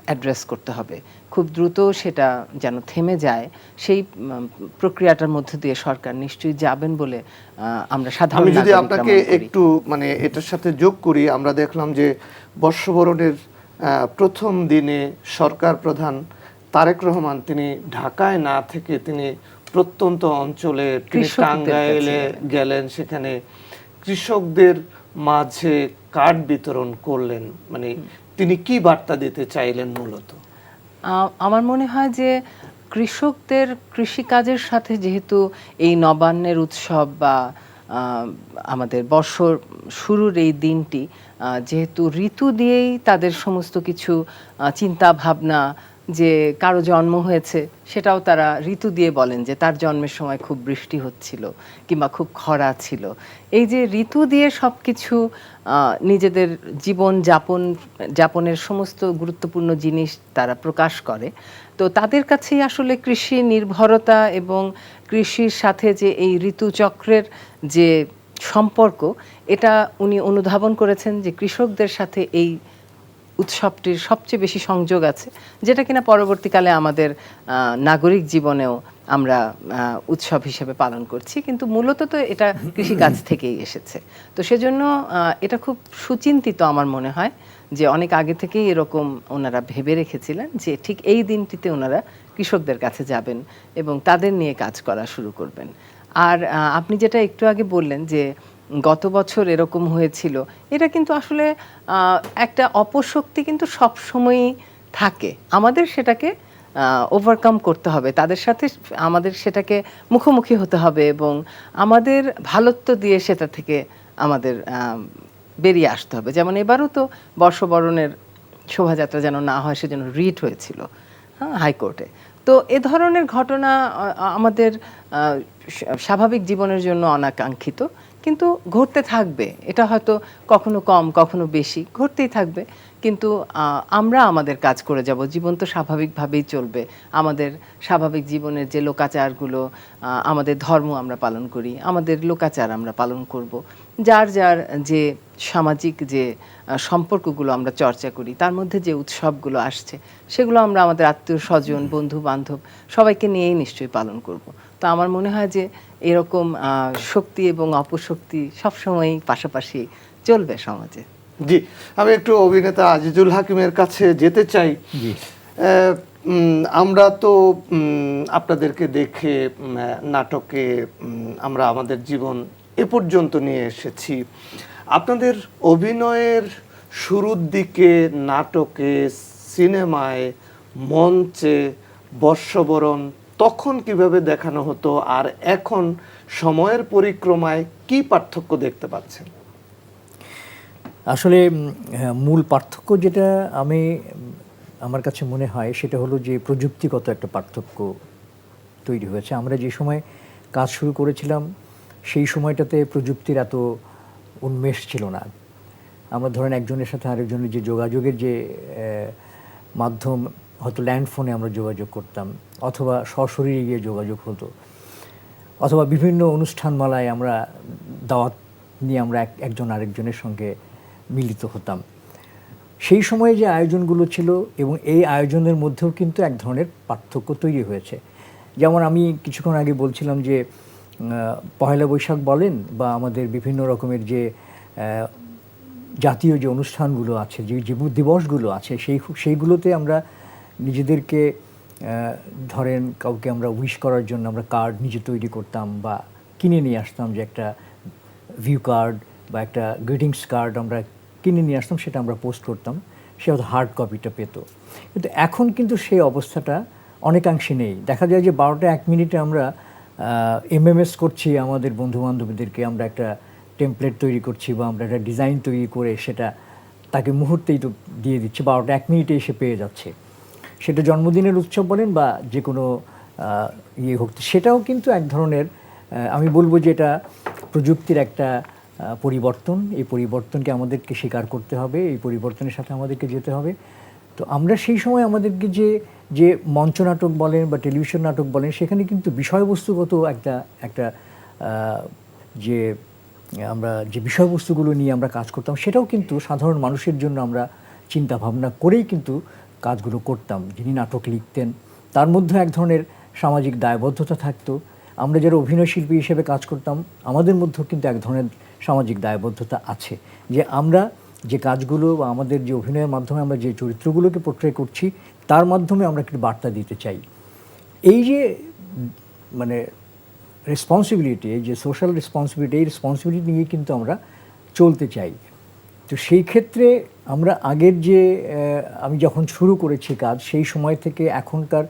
অ্যাড্রেস করতে হবে, খুব দ্রুত সেটা যেন থেমে যায়, সেই প্রক্রিয়াটার মধ্যে দিয়ে সরকার নিশ্চয়ই যাবেন বলে আমরা সাধারণ আমি যদি নাগরিকরা আপনাকে মনে করি। একটু মানে এটার সাথে যোগ করি, আমরা দেখলাম যে বর্ষবরণের প্রথম দিনে সরকার প্রধান তারেক রহমান তিনি ঢাকায় না থেকে তিনি প্রত্যন্ত অঞ্চলে তিনি টাঙ্গাইলে গেলেন, সেখানে কৃষকদের মাঝে কার্ড বিতরণ করলেন। মানে তিনি কি বার্তা দিতে চাইলেন মূলত? আমার মনে হয় যে কৃষকদের কৃষিকাজের সাথে যেহেতু এই নবান্নের উৎসব বা আমাদের বর্ষর শুরুর এই দিনটি, যেহেতু ঋতু দিয়েই তাদের সমস্ত কিছু চিন্তা ভাবনা, যে কারো জন্ম হয়েছে সেটাও তারা ঋতু দিয়ে বলেন যে তার জন্মের সময় খুব বৃষ্টি হচ্ছিল কিংবা খুব খরা ছিল। এই যে ঋতু দিয়ে সব কিছু নিজেদের জীবন যাপনের সমস্ত গুরুত্বপূর্ণ জিনিস তারা প্রকাশ করে, তো তাদের কাছেই আসলে কৃষি নির্ভরতা এবং কৃষির সাথে যে এই ঋতুচক্রের যে সম্পর্ক, এটা উনি অনুধাবন করেছেন যে কৃষকদের সাথে এই উৎসবটির সবচেয়ে বেশি সংযোগ আছে, যেটা কিনা পরবর্তীকালে আমাদের নাগরিক জীবনেও আমরা উৎসব হিসেবে পালন করছি, কিন্তু মূলত তো এটা কৃষিকাজ থেকেই এসেছে। তো সেজন্য এটা খুব সুচিন্তিত আমার মনে হয় যে অনেক আগে থেকেই এরকম ওনারা ভেবে রেখেছিলেন যে ঠিক এই দিনটিতে ওনারা কৃষকদের কাছে যাবেন এবং তাদের নিয়ে কাজ করা শুরু করবেন। আর আপনি যেটা একটু আগে বললেন যে গত বছর এরকম হয়েছিল, এটা কিন্তু আসলে একটা অপশক্তি কিন্তু সব সময়ই থাকে, আমাদের সেটাকে ওভারকাম করতে হবে, তাদের সাথে আমাদের সেটাকে মুখোমুখি হতে হবে এবং আমাদের ভালোত্ব দিয়ে সেটা থেকে আমাদের বেরিয়ে আসতে হবে। যেমন এবারও তো বর্ষবরণের শোভাযাত্রা যেন না হয় সেজন্য রিট হয়েছিল হাইকোর্টে। তো এ ধরনের ঘটনা আমাদের স্বাভাবিক জীবনের জন্য অনাকাঙ্ক্ষিত, কিন্তু ঘটতে থাকবে, এটা হয়তো কখনো কম কখনো বেশি ঘটতেই থাকবে, কিন্তু আমরা আমাদের কাজ করে যাব, জীবন তো স্বাভাবিকভাবেই চলবে। আমাদের স্বাভাবিক জীবনের যে লোকাচারগুলো, আমাদের ধর্ম আমরা পালন করি, আমাদের লোকাচার আমরা পালন করব, যার যার যে সামাজিক যে সম্পর্কগুলো আমরা চর্চা করি, তার মধ্যে যে উৎসবগুলো আসছে সেগুলো আমরা আমাদের আত্মীয় স্বজন বন্ধু বান্ধব সবাইকে নিয়েই নিশ্চয়ই পালন করব। তো আমার মনে হয় যে এরকম শক্তি এবং অপশক্তি সবসময়ই পাশাপাশি চলবে সমাজে। জি, আমি একটু অভিনেতা আজিজুল হাকিমের কাছে যেতে চাই। আমরা তো আপনাদেরকে দেখে নাটকে আমরা আমাদের জীবন এ পর্যন্ত নিয়ে এসেছি। আপনাদের অভিনয়ের শুরুর দিকে নাটকে, সিনেমায়, মঞ্চে, বর্ষবরণ তখন কিভাবে দেখানো হতো আর এখন সময়ের পরিক্রমায় কি পার্থক্য দেখতে পাচ্ছেন? আসলে মূল পার্থক্য যেটা আমার কাছে মনে হয় সেটা হলো যে প্রযুক্তিগত একটা পার্থক্য তৈরি হয়েছে। আমরা যে সময় কাজ শুরু করেছিলাম সেই সময়টাতে প্রযুক্তির এত উন্মেষ ছিল না। আমরা ধরেন একজনের সাথে আরেকজনের যে যোগাযোগের যে মাধ্যম, হয়তো ল্যান্ডফোনে আমরা যোগাযোগ করতাম, অথবা সশরীরে গিয়ে যোগাযোগ হতো, অথবা বিভিন্ন অনুষ্ঠানমালায় আমরা দাওয়াত নিয়ে আমরা একজন আরেকজনের সঙ্গে মিলিত হতাম। সেই সময়ে যে আয়োজনগুলো ছিল এবং এই আয়োজনের মধ্যেও কিন্তু এক ধরনের পার্থক্য তৈরি হয়েছে। যেমন আমি কিছুক্ষণ আগে বলছিলাম যে পহেলা বৈশাখ বলেন বা আমাদের বিভিন্ন রকমের যে জাতীয় যে অনুষ্ঠানগুলো আছে, যে দিবসগুলো আছে, সেইগুলোতে আমরা নিজেদেরকে ধরেন কাউকে আমরা উইশ করার জন্য আমরা কার্ড নিজে তৈরি করতাম বা কিনে নিয়ে আসতাম, যে একটা ভিউ কার্ড বা একটা গ্রিটিংস কার্ড আমরা কিনে নিয়ে আসতাম, সেটা আমরা পোস্ট করতাম। সে হয়তো হার্ড কপিটা পেত। কিন্তু এখন কিন্তু সেই অবস্থাটা অনেকাংশে নেই। দেখা যায় যে 12টা 1 মিনিটে আমরা এমএমএস করছি আমাদের বন্ধুবান্ধবদেরকে, আমরা একটা টেমপ্লেট তৈরি করছি বা আমরা একটা ডিজাইন তৈরি করে সেটা তাকে মুহূর্তেই তো দিয়ে দিচ্ছি, 12টা 1 মিনিটে এসে পেয়ে যাচ্ছে। সেটা জন্মদিনের উৎসব বলেন বা যে কোনো ইয়ে হোক, সেটাও কিন্তু এক ধরনের আমি বলবো যে এটা প্রযুক্তির একটা পরিবর্তন। এই পরিবর্তনকে আমাদেরকে স্বীকার করতে হবে, এই পরিবর্তনের সাথে আমাদেরকে যেতে হবে। তো আমরা সেই সময় আমাদেরকে যে মঞ্চ নাটক বলেন বা টেলিভিশন নাটক বলেন, সেখানে কিন্তু বিষয়বস্তুগত একটা যে আমরা যে বিষয়বস্তুগুলো নিয়ে আমরা কাজ করতাম, সেটাও কিন্তু সাধারণ মানুষের জন্য আমরা চিন্তা ভাবনা করেই কিন্তু কাজগুলো করতাম। যিনি নাটক লিখতেন তার মধ্যে এক ধরনের সামাজিক দায়বদ্ধতা থাকতো। আমরা যারা অভিনয় শিল্পী হিসেবে কাজ করতাম, আমাদের মধ্যেও কিন্তু এক ধরনের সামাজিক দায়বদ্ধতা আছে, যে আমরা যে কাজগুলো বা আমাদের যে অভিনয়ের মাধ্যমে আমরা যে চরিত্রগুলোকে পোট্রে করছি, তার মাধ্যমে আমরা একটি বার্তা দিতে চাই। এই যে মানে রেসপন্সিবিলিটি, এই যে সোশ্যাল রেসপন্সিবিলিটি, এই রেসপন্সিবিলিটি নিয়ে কিন্তু আমরা চলতে চাই। তো সেই ক্ষেত্রে আমরা আগের যে আমি যখন শুরু করেছি কাজ, সেই সময় থেকে এখনকার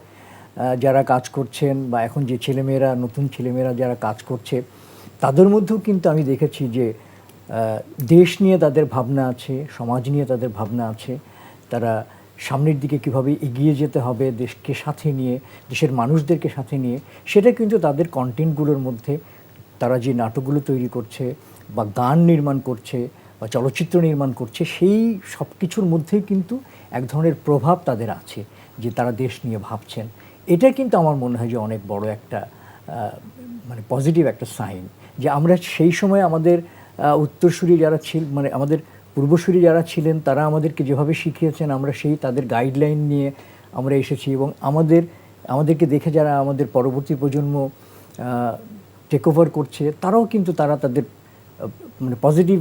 যারা কাজ করছেন বা এখন যে ছেলেমেয়েরা, নতুন ছেলেমেয়েরা যারা কাজ করছে, তাদের মধ্যেও কিন্তু আমি দেখেছি যে দেশ নিয়ে তাদের ভাবনা আছে, সমাজ নিয়ে তাদের ভাবনা আছে। তারা সামনের দিকে কিভাবে এগিয়ে যেতে হবে দেশকে সাথে নিয়ে, দেশের মানুষদেরকে সাথে নিয়ে, সেটা কিন্তু তাদের কন্টেন্টগুলোর মধ্যে, তারা যে নাটকগুলো তৈরি করছে বা গান নির্মাণ করছে বা চলচ্চিত্র নির্মাণ করছে, সেই সব কিছুর মধ্যেই কিন্তু এক ধরনের প্রভাব তাদের আছে যে তারা দেশ নিয়ে ভাবছেন। এটা কিন্তু আমার মনে হয় যে অনেক বড় একটা মানে পজিটিভ একটা সাইন, যে আমরা সেই সময় আমাদের উত্তরসূরি যারা মানে আমাদের পূর্বসূরি যারা ছিলেন, তারা আমাদেরকে যেভাবে শিখিয়েছেন, আমরা সেই তাদের গাইডলাইন নিয়ে আমরা এসেছি। এবং আমাদেরকে দেখে যারা আমাদের পরবর্তী প্রজন্ম টেক ওভার করছে, তারাও কিন্তু তাদের মানে পজিটিভ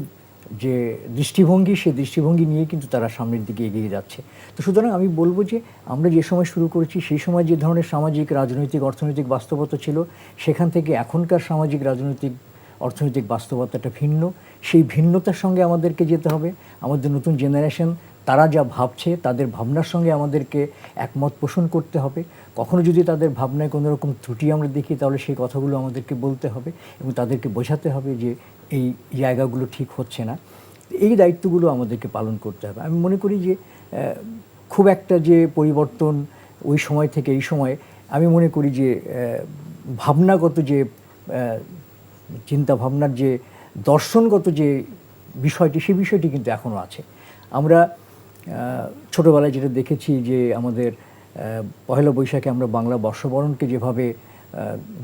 যে দৃষ্টিভঙ্গি, সেই দৃষ্টিভঙ্গি নিয়ে কিন্তু তারা সামনের দিকে এগিয়ে যাচ্ছে। তো সুতরাং আমি বলবো যে আমরা যে সময় শুরু করেছি, সেই সময় যে ধরনের সামাজিক, রাজনৈতিক, অর্থনৈতিক বাস্তবতা ছিল, সেখান থেকে এখনকার সামাজিক, রাজনৈতিক, অর্থনৈতিক বাস্তবতাটা ভিন্ন। সেই ভিন্নতার সঙ্গে আমাদেরকে যেতে হবে। আমাদের নতুন জেনারেশন, তারা যা ভাবছে, তাদের ভাবনার সঙ্গে আমাদেরকে একমত পোষণ করতে হবে। কখনো যদি তাদের ভাবনায় কোনো রকম ত্রুটি আমরা দেখি, তাহলে সেই কথাগুলো আমাদেরকে বলতে হবে এবং তাদেরকে বোঝাতে হবে যে এই জায়গাগুলো ঠিক হচ্ছে না। এই দায়িত্বগুলো আমাদেরকে পালন করতে হবে। আমি মনে করি যে খুব একটা যে পরিবর্তন ওই সময় থেকে এই সময়, আমি মনে করি যে ভাবনাগত যে চিন্তা ভাবনার যে দর্শনগত যে বিষয়টি, সেই বিষয়টি কিন্তু এখনও আছে। আমরা ছোটোবেলায় যেটা দেখেছি যে আমাদের পহেলা বৈশাখে আমরা বাংলা বর্ষবরণকে যেভাবে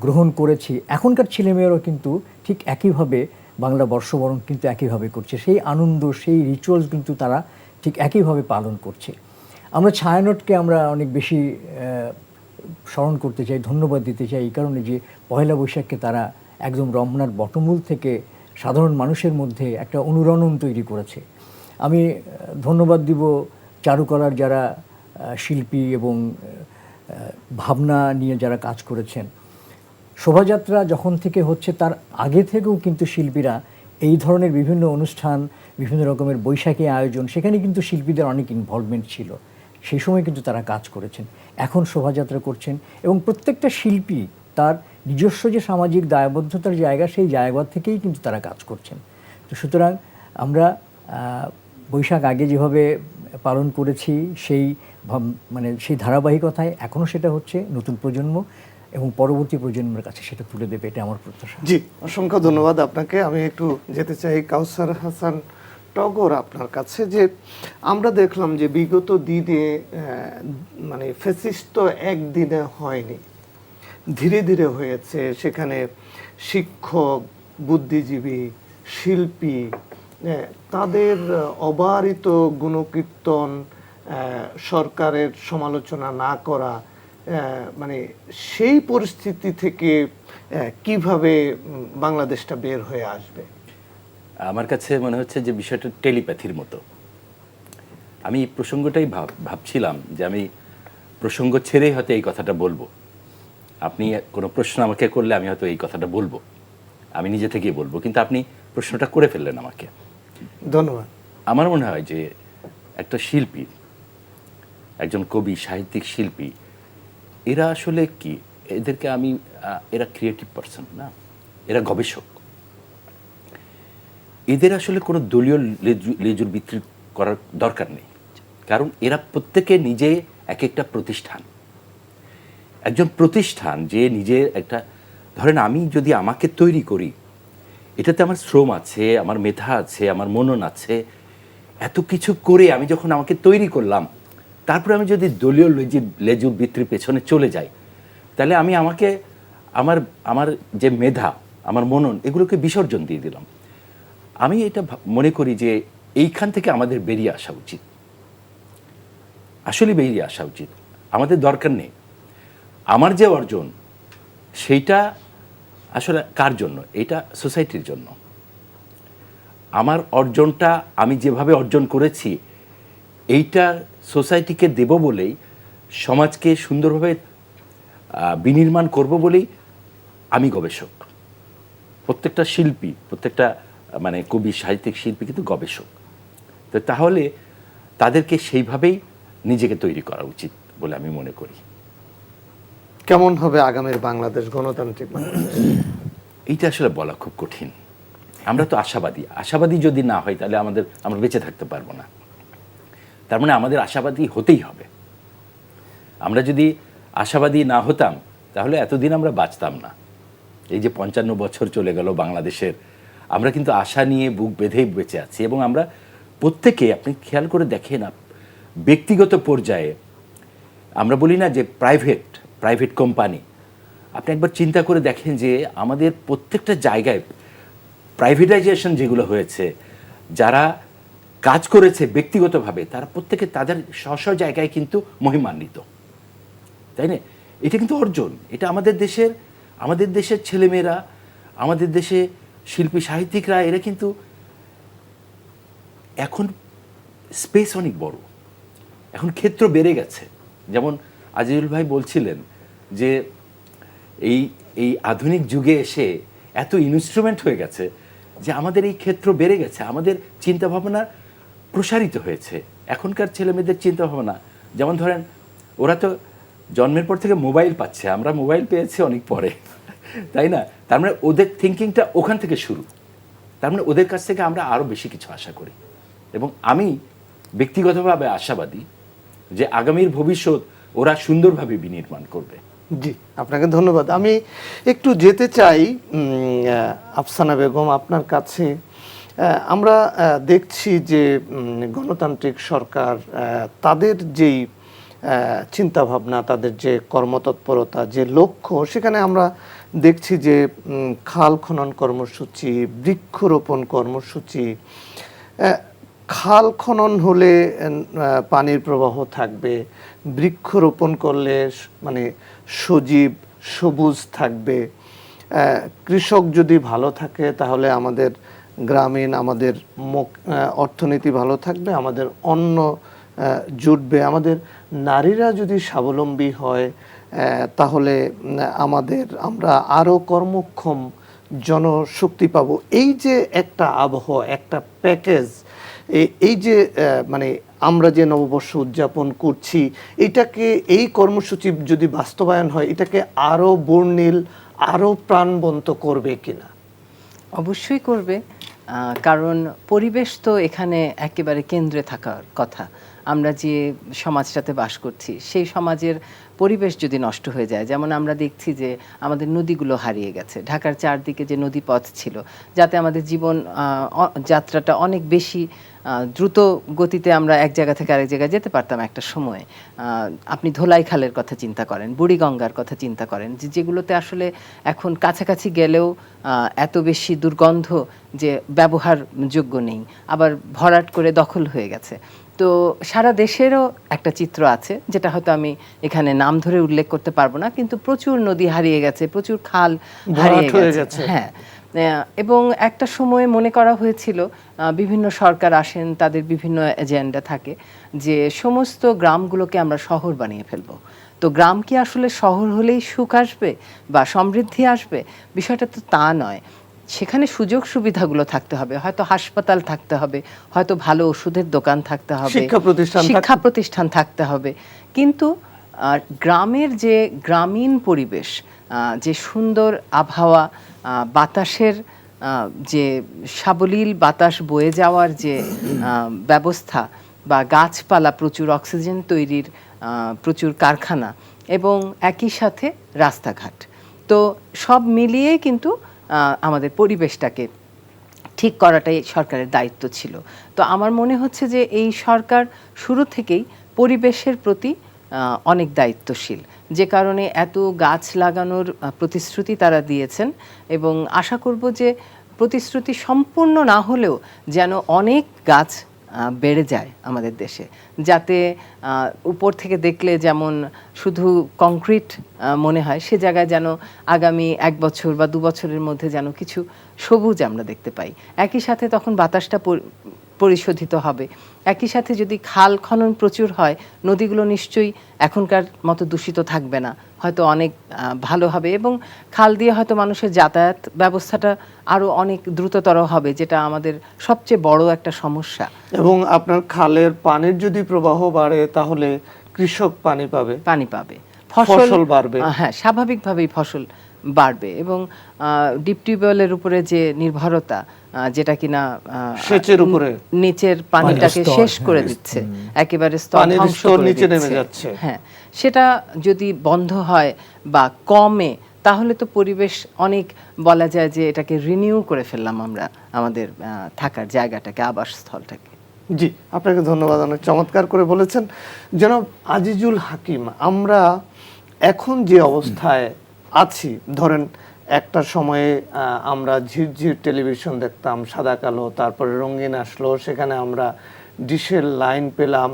গ্রহণ করেছি, এখনকার ছেলেমেয়েরাও কিন্তু ঠিক একইভাবে বাংলা বর্ষবরণ কিন্তু একইভাবে করছে। সেই আনন্দ, সেই রিচুয়ালস কিন্তু তারা ঠিক একইভাবে পালন করছে। আমরা ছায়ানটকে আমরা অনেক বেশি স্মরণ করতে চাই, ধন্যবাদ দিতে চাই এই কারণে যে পহেলা বৈশাখকে তারা একদম রমনার বটমূল থেকে সাধারণ মানুষের মধ্যে একটা অনুরণন তৈরি করেছে। আমি ধন্যবাদ দিব চারুকলার যারা শিল্পী এবং ভাবনা নিয়ে যারা কাজ করেছেন। শোভাযাত্রা যখন থেকে হচ্ছে, তার আগে থেকেও কিন্তু শিল্পীরা এই ধরনের বিভিন্ন অনুষ্ঠান, বিভিন্ন রকমের বৈশাখী আয়োজন, সেখানে কিন্তু শিল্পীদের অনেক ইনভলভমেন্ট ছিল। সেই সময় কিন্তু তারা কাজ করেছেন, এখন শোভাযাত্রা করছেন এবং প্রত্যেকটা শিল্পী তার নিজস্ব যে সামাজিক দায়বদ্ধতার জায়গা, সেই জায়গা থেকেই কিন্তু তারা কাজ করছেন। তো সুতরাং আমরা বৈশাখ আগে যেভাবে পালন করেছি, সেই মানে সেই ধারাবাহিকতায় এখনও সেটা হচ্ছে। নতুন প্রজন্ম এবং পরবর্তী প্রজন্মের কাছে সেটা তুলে দেবে, এটা আমার প্রত্যাশা। জি, অসংখ্য ধন্যবাদ আপনাকে। আমি একটু যেতে চাই কাউসার হাসান টগর আপনার কাছে, যে আমরা দেখলাম যে বিগত দিনে মানে ফ্যাসিস্ট তো একদিনে হয়নি, ধীরে ধীরে হয়েছে। সেখানে শিক্ষক, বুদ্ধিজীবী, শিল্পী, তাদের অবারিত গুণকীর্তন, সরকারের সমালোচনা না করা, মানে সেই পরিস্থিতি থেকে কিভাবে বাংলাদেশটা বের হয়ে আসবে? আমার কাছে মনে হচ্ছে যে বিষয়টা টেলিপ্যাথির মতো। আমি এই প্রসঙ্গটাই ভাবছিলাম যে আমি প্রসঙ্গ ছেড়েই হয়তো এই কথাটা বলবো। আপনি কোনো প্রশ্ন আমাকে করলে আমি হয়তো এই কথাটা বলবো, আমি নিজে থেকেই বলবো, কিন্তু আপনি প্রশ্নটা করে ফেললেন আমাকে। ধন্যবাদ। আমার মনে হয় যে একটা শিল্পী, একজন কবি, সাহিত্যিক, শিল্পী, এরা আসলে কি, এদেরকে আমি এরা ক্রিয়েটিভ পারসন না, এরা গবেষক। এদের আসলে কোনো দলীয় লেজুর বিক্রি করার দরকার নেই, কারণ এরা প্রত্যেকে নিজে এক একটা প্রতিষ্ঠান। একজন প্রতিষ্ঠান যে নিজে একটা, ধরেন আমি যদি আমাকে তৈরি করি, এটাতে আমার শ্রম আছে, আমার মেধা আছে, আমার মনন আছে, এত কিছু করে আমি যখন আমাকে তৈরি করলাম, তারপরে আমি যদি দলীয় লেজুর বৃত্তির পেছনে চলে যাই, তাহলে আমি আমাকে আমার আমার যে মেধা, আমার মনন, এগুলোকে বিসর্জন দিয়ে দিলাম। আমি এটা মনে করি যে এইখান থেকে আমাদের বেরিয়ে আসা উচিত, আসলে বেরিয়ে আসা উচিত। আমাদের দরকার নেই আমার যে অর্জন, সেইটা আসলে কার জন্য? এটা সোসাইটির জন্য। আমার অর্জনটা আমি যেভাবে অর্জন করেছি, এইটা সোসাইটিকে দেব বলেই, সমাজকে সুন্দরভাবে বিনির্মাণ করব বলেই আমি গবেষক। প্রত্যেকটা শিল্পী, প্রত্যেকটা মানে কবি, সাহিত্যিক, শিল্পী কিন্তু গবেষক। তো তাহলে তাদেরকে সেইভাবেই নিজেকে তৈরি করা উচিত বলে আমি মনে করি। কেমন হবে আগামীর বাংলাদেশ, গণতান্ত্রিক বাংলাদেশ? এইটা আসলে বলা খুব কঠিন। আমরা তো আশাবাদী, আশাবাদী যদি না হয় তাহলে আমরা বেঁচে থাকতে পারবো না। তার মানে আমাদের আশাবাদী হতেই হবে। আমরা যদি আশাবাদী না হতাম তাহলে এতদিন আমরা বাঁচতাম না। এই যে 55 বছর চলে গেল বাংলাদেশের, আমরা কিন্তু আশা নিয়ে বুক বেঁধেই বেঁচে আছি। এবং আমরা প্রত্যেকে, আপনি খেয়াল করে দেখেন, ব্যক্তিগত পর্যায়ে আমরা বলি না যে প্রাইভেট কোম্পানি, আপনি একবার চিন্তা করে দেখেন যে আমাদের প্রত্যেকটা জায়গায় প্রাইভেটাইজেশন যেগুলো হয়েছে, যারা কাজ করেছে ব্যক্তিগতভাবে, তারা প্রত্যেকে তাদের স্ব জায়গায় কিন্তু মহিমান্বিত, তাই না? এটা কিন্তু অর্জন। এটা আমাদের দেশের ছেলেমেয়েরা, আমাদের দেশে শিল্পী সাহিত্যিকরা, এরা কিন্তু এখন স্পেস অনেক বড়, এখন ক্ষেত্র বেড়ে গেছে। যেমন আজিজুল ভাই বলছিলেন যে এই আধুনিক যুগে এসে এত ইনস্ট্রুমেন্ট হয়ে গেছে যে আমাদের এই ক্ষেত্র বেড়ে গেছে, আমাদের চিন্তাভাবনা প্রসারিত হয়েছে। এখনকার ছেলেমেয়েদের চিন্তাভাবনা, যেমন ধরেন ওরা তো জন্মের পর থেকে মোবাইল পাচ্ছে, আমরা মোবাইল পেয়েছি অনেক পরে, তাই না? তার মানে ওদের থিঙ্কিংটা ওখান থেকে শুরু। তার মানে ওদের কাছ থেকে আমরা আরও বেশি কিছু আশা করি। এবং আমি ব্যক্তিগতভাবে আশাবাদী যে আগামীর ভবিষ্যৎ ওরা সুন্দরভাবে বিনির্মাণ করবে। জি, আপনাকে ধন্যবাদ। আমি একটু যেতে চাই আফসানা বেগম আপনার কাছে। আমরা দেখছি যে গণতান্ত্রিক সরকার, তাদের যেই চিন্তাভাবনা, তাদের যে কর্মতৎপরতা, যে লক্ষ্য, সেখানে আমরা দেখছি যে খাল খনন কর্মসূচি, বৃক্ষরোপণ কর্মসূচি। খাল খনন হলে পানির প্রবাহ থাকবে, বৃক্ষরোপণ করলে মানে সজীব সবুজ থাকবে। কৃষক যদি ভালো থাকে তাহলে আমাদের গ্রামীণ, আমাদের অর্থনীতি ভালো থাকবে, আমাদের অন্ন জুটবে। আমাদের নারীরা যদি স্বাবলম্বী হয় তাহলে আমরা আরও কর্মক্ষম জনশক্তি পাবো। এই যে একটা আবহাওয়া, একটা প্যাকেজ, এই যে মানে আমরা যে নববর্ষ উদযাপন করছি, এটাকে, এই কর্মসূচি যদি বাস্তবায়ন হয়, এটাকে আরও বর্ণিল, আরও প্রাণবন্ত করবে কিনা? অবশ্যই করবে, কারণ পরিবেশ তো এখানে একেবারে কেন্দ্রে থাকার কথা। আমরা যে সমাজটাতে বাস করছি, সেই সমাজের পরিবেশ যদি নষ্ট হয়ে যায়, যেমন আমরা দেখছি যে আমাদের নদীগুলো হারিয়ে গেছে, ঢাকার চারদিকে যে নদীপথ ছিল, যাতে আমাদের জীবন যাত্রাটা অনেক বেশি দ্রুত গতিতে আমরা এক জায়গা থেকে আরেক জায়গায় যেতে পারতাম একটা সময়ে। আপনি ধোলাই খালের কথা চিন্তা করেন, বুড়িগঙ্গার কথা চিন্তা করেন, যেগুলোতে আসলে এখন কাছাকাছি গেলেও এত বেশি দুর্গন্ধ যে ব্যবহারযোগ্য নেই, আবার ভরাট করে দখল হয়ে গেছে। তো সারা দেশেরও একটা চিত্র আছে, যেটা হয়তো আমি এখানে নাম ধরে উল্লেখ করতে পারবো না, কিন্তু প্রচুর নদী হারিয়ে গেছে, প্রচুর খাল হারিয়ে গেছে। হ্যাঁ, এবং একটা সময়ে মনে করা হয়েছিল, বিভিন্ন সরকার আসেন, তাদের বিভিন্ন এজেন্ডা থাকে, যে সমস্ত গ্রামগুলোকে আমরা শহর বানিয়ে ফেলবো। তো গ্রাম কি আসলে শহর হলেই সুখ আসবে বা সমৃদ্ধি আসবে? বিষয়টা তো তা নয়। সেখানে সুযোগ সুবিধাগুলো থাকতে হবে, হয়তো হাসপাতাল থাকতে হবে, হয়তো ভালো ওষুধের দোকান থাকতে হবে, শিক্ষা প্রতিষ্ঠান থাকতে হবে। কিন্তু গ্রামের যে গ্রামীণ পরিবেশ, যে সুন্দর আবহাওয়া, বাতাসের যে সাবলীল বাতাস বয়ে যাওয়ার যে ব্যবস্থা, বা গাছপালা, প্রচুর অক্সিজেন তৈরির প্রচুর কারখানা, এবং একই সাথে রাস্তাঘাট, তো সব মিলিয়ে কিন্তু আমাদের পরিবেশটাকে ঠিক করাটাই সরকারের দায়িত্ব ছিল। তো আমার মনে হচ্ছে যে এই সরকার শুরু থেকেই পরিবেশের প্রতি অনেক দায়িত্বশীল, যে কারণে এত গাছ লাগানোর প্রতিশ্রুতি তারা দিয়েছেন, এবং আশা করব যে প্রতিশ্রুতি সম্পূর্ণ না হলেও যেন অনেক গাছ বেড়ে যায় আমাদের দেশে, যাতে উপর থেকে দেখলে যেমন শুধু কংক্রিট মনে হয়, সে জায়গায় যেন আগামী 1 বছর বা 2 বছরের মধ্যে যেন কিছু সবুজ আমরা দেখতে পাই। একই সাথে তখন বাতাসটা পরিশোধিত হবে। একই সাথে যদি খাল খনন প্রচুর হয়, নদীগুলো নিশ্চয়ই এখনকার মতো দূষিত থাকবে না, হয়তো অনেক ভালো হবে, এবং খাল দিয়ে হয়তো মানুষের যাতায়াত ব্যবস্থাটা আরও অনেক দ্রুততর হবে, যেটা আমাদের সবচেয়ে বড় একটা সমস্যা। এবং আপনার খালের পানির যদি প্রবাহ বাড়ে তাহলে কৃষক পানি পাবে, ফসল বাড়বে। হ্যাঁ, স্বাভাবিকভাবেই ফসল বাড়বে, এবং ডিপ টিউবওয়েলের উপরে যে নির্ভরতা, যেটা কিনা সেচের উপরে নিচের পানিটাকে শেষ করে দিচ্ছে, একেবারে স্তর ধ্বংস করে নিচে নেমে দিচ্ছে। যাচ্ছে। হ্যাঁ, সেটা যদি বন্ধ হয় বা কমে, তাহলে তো পরিবেশ অনেক, বলা যায় যে এটাকে রিনিউ করে ফেললাম আমরা, আমাদের থাকার জায়গাটাকে, আবাসস্থলটাকে। জি, আপনাকে ধন্যবাদ, অনেক চমৎকার করে বলেছেন জনাব আজিজুল হাকিম। আমরা এখন যে অবস্থায় আছি, ধরেন একটা সময়ে আমরা ঝিরঝির টেলিভিশন দেখতাম, সাদা কালো, তারপরে রঙিন আসলো, সেখানে আমরা ডিশের লাইন পেলাম।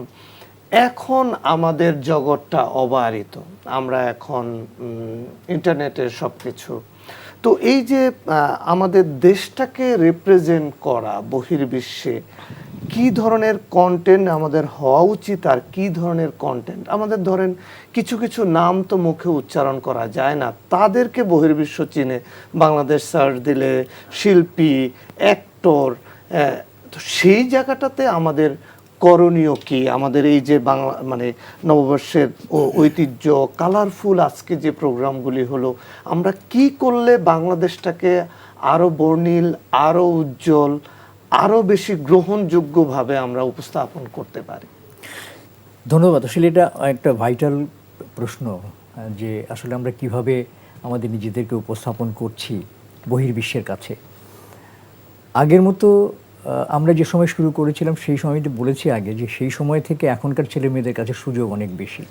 এখন আমাদের জগৎটা অবারিত, আমরা এখন ইন্টারনেটের সব কিছু। তো এই যে আমাদের দেশটাকে রিপ্রেজেন্ট করা বহির্বিশ্বে, কি ধরনের কন্টেন্ট আমাদের হওয়া উচিত, আর কি ধরনের কন্টেন্ট আমাদের, ধরেন কিছু কিছু নাম তো মুখে উচ্চারণ করা যায় না, তাদেরকে বহির্বিশ্ব চিনে, বাংলাদেশ সার্চ দিলে শিল্পী, অ্যাক্টর, তো সেই জায়গাটাতে আমাদের করণীয় কি? আমাদের এই যে বাংলা মানে নববর্ষের ঐতিহ্য, কালারফুল আজকে যে প্রোগ্রামগুলি হলো, আমরা কি করলে বাংলাদেশটাকে আরো বর্ণিল, আরো উজ্জ্বল, আরো বেশি গ্রহণযোগ্যভাবে আমরা উপস্থাপন করতে পারি? ধন্যবাদ। আসলে এটা একটা ভাইটাল প্রশ্ন, যে আসলে আমরা কিভাবে আমাদের নিজেদেরকে উপস্থাপন করছি বহির্বিশ্বের কাছে। আগের মতো আমরা যে সময় শুরু করেছিলাম, সেই সময়টা বলেছি আগে, যে সেই সময় থেকে এখনকার ছেলে মেয়েদের কাছে সুযোগ অনেক বেশি।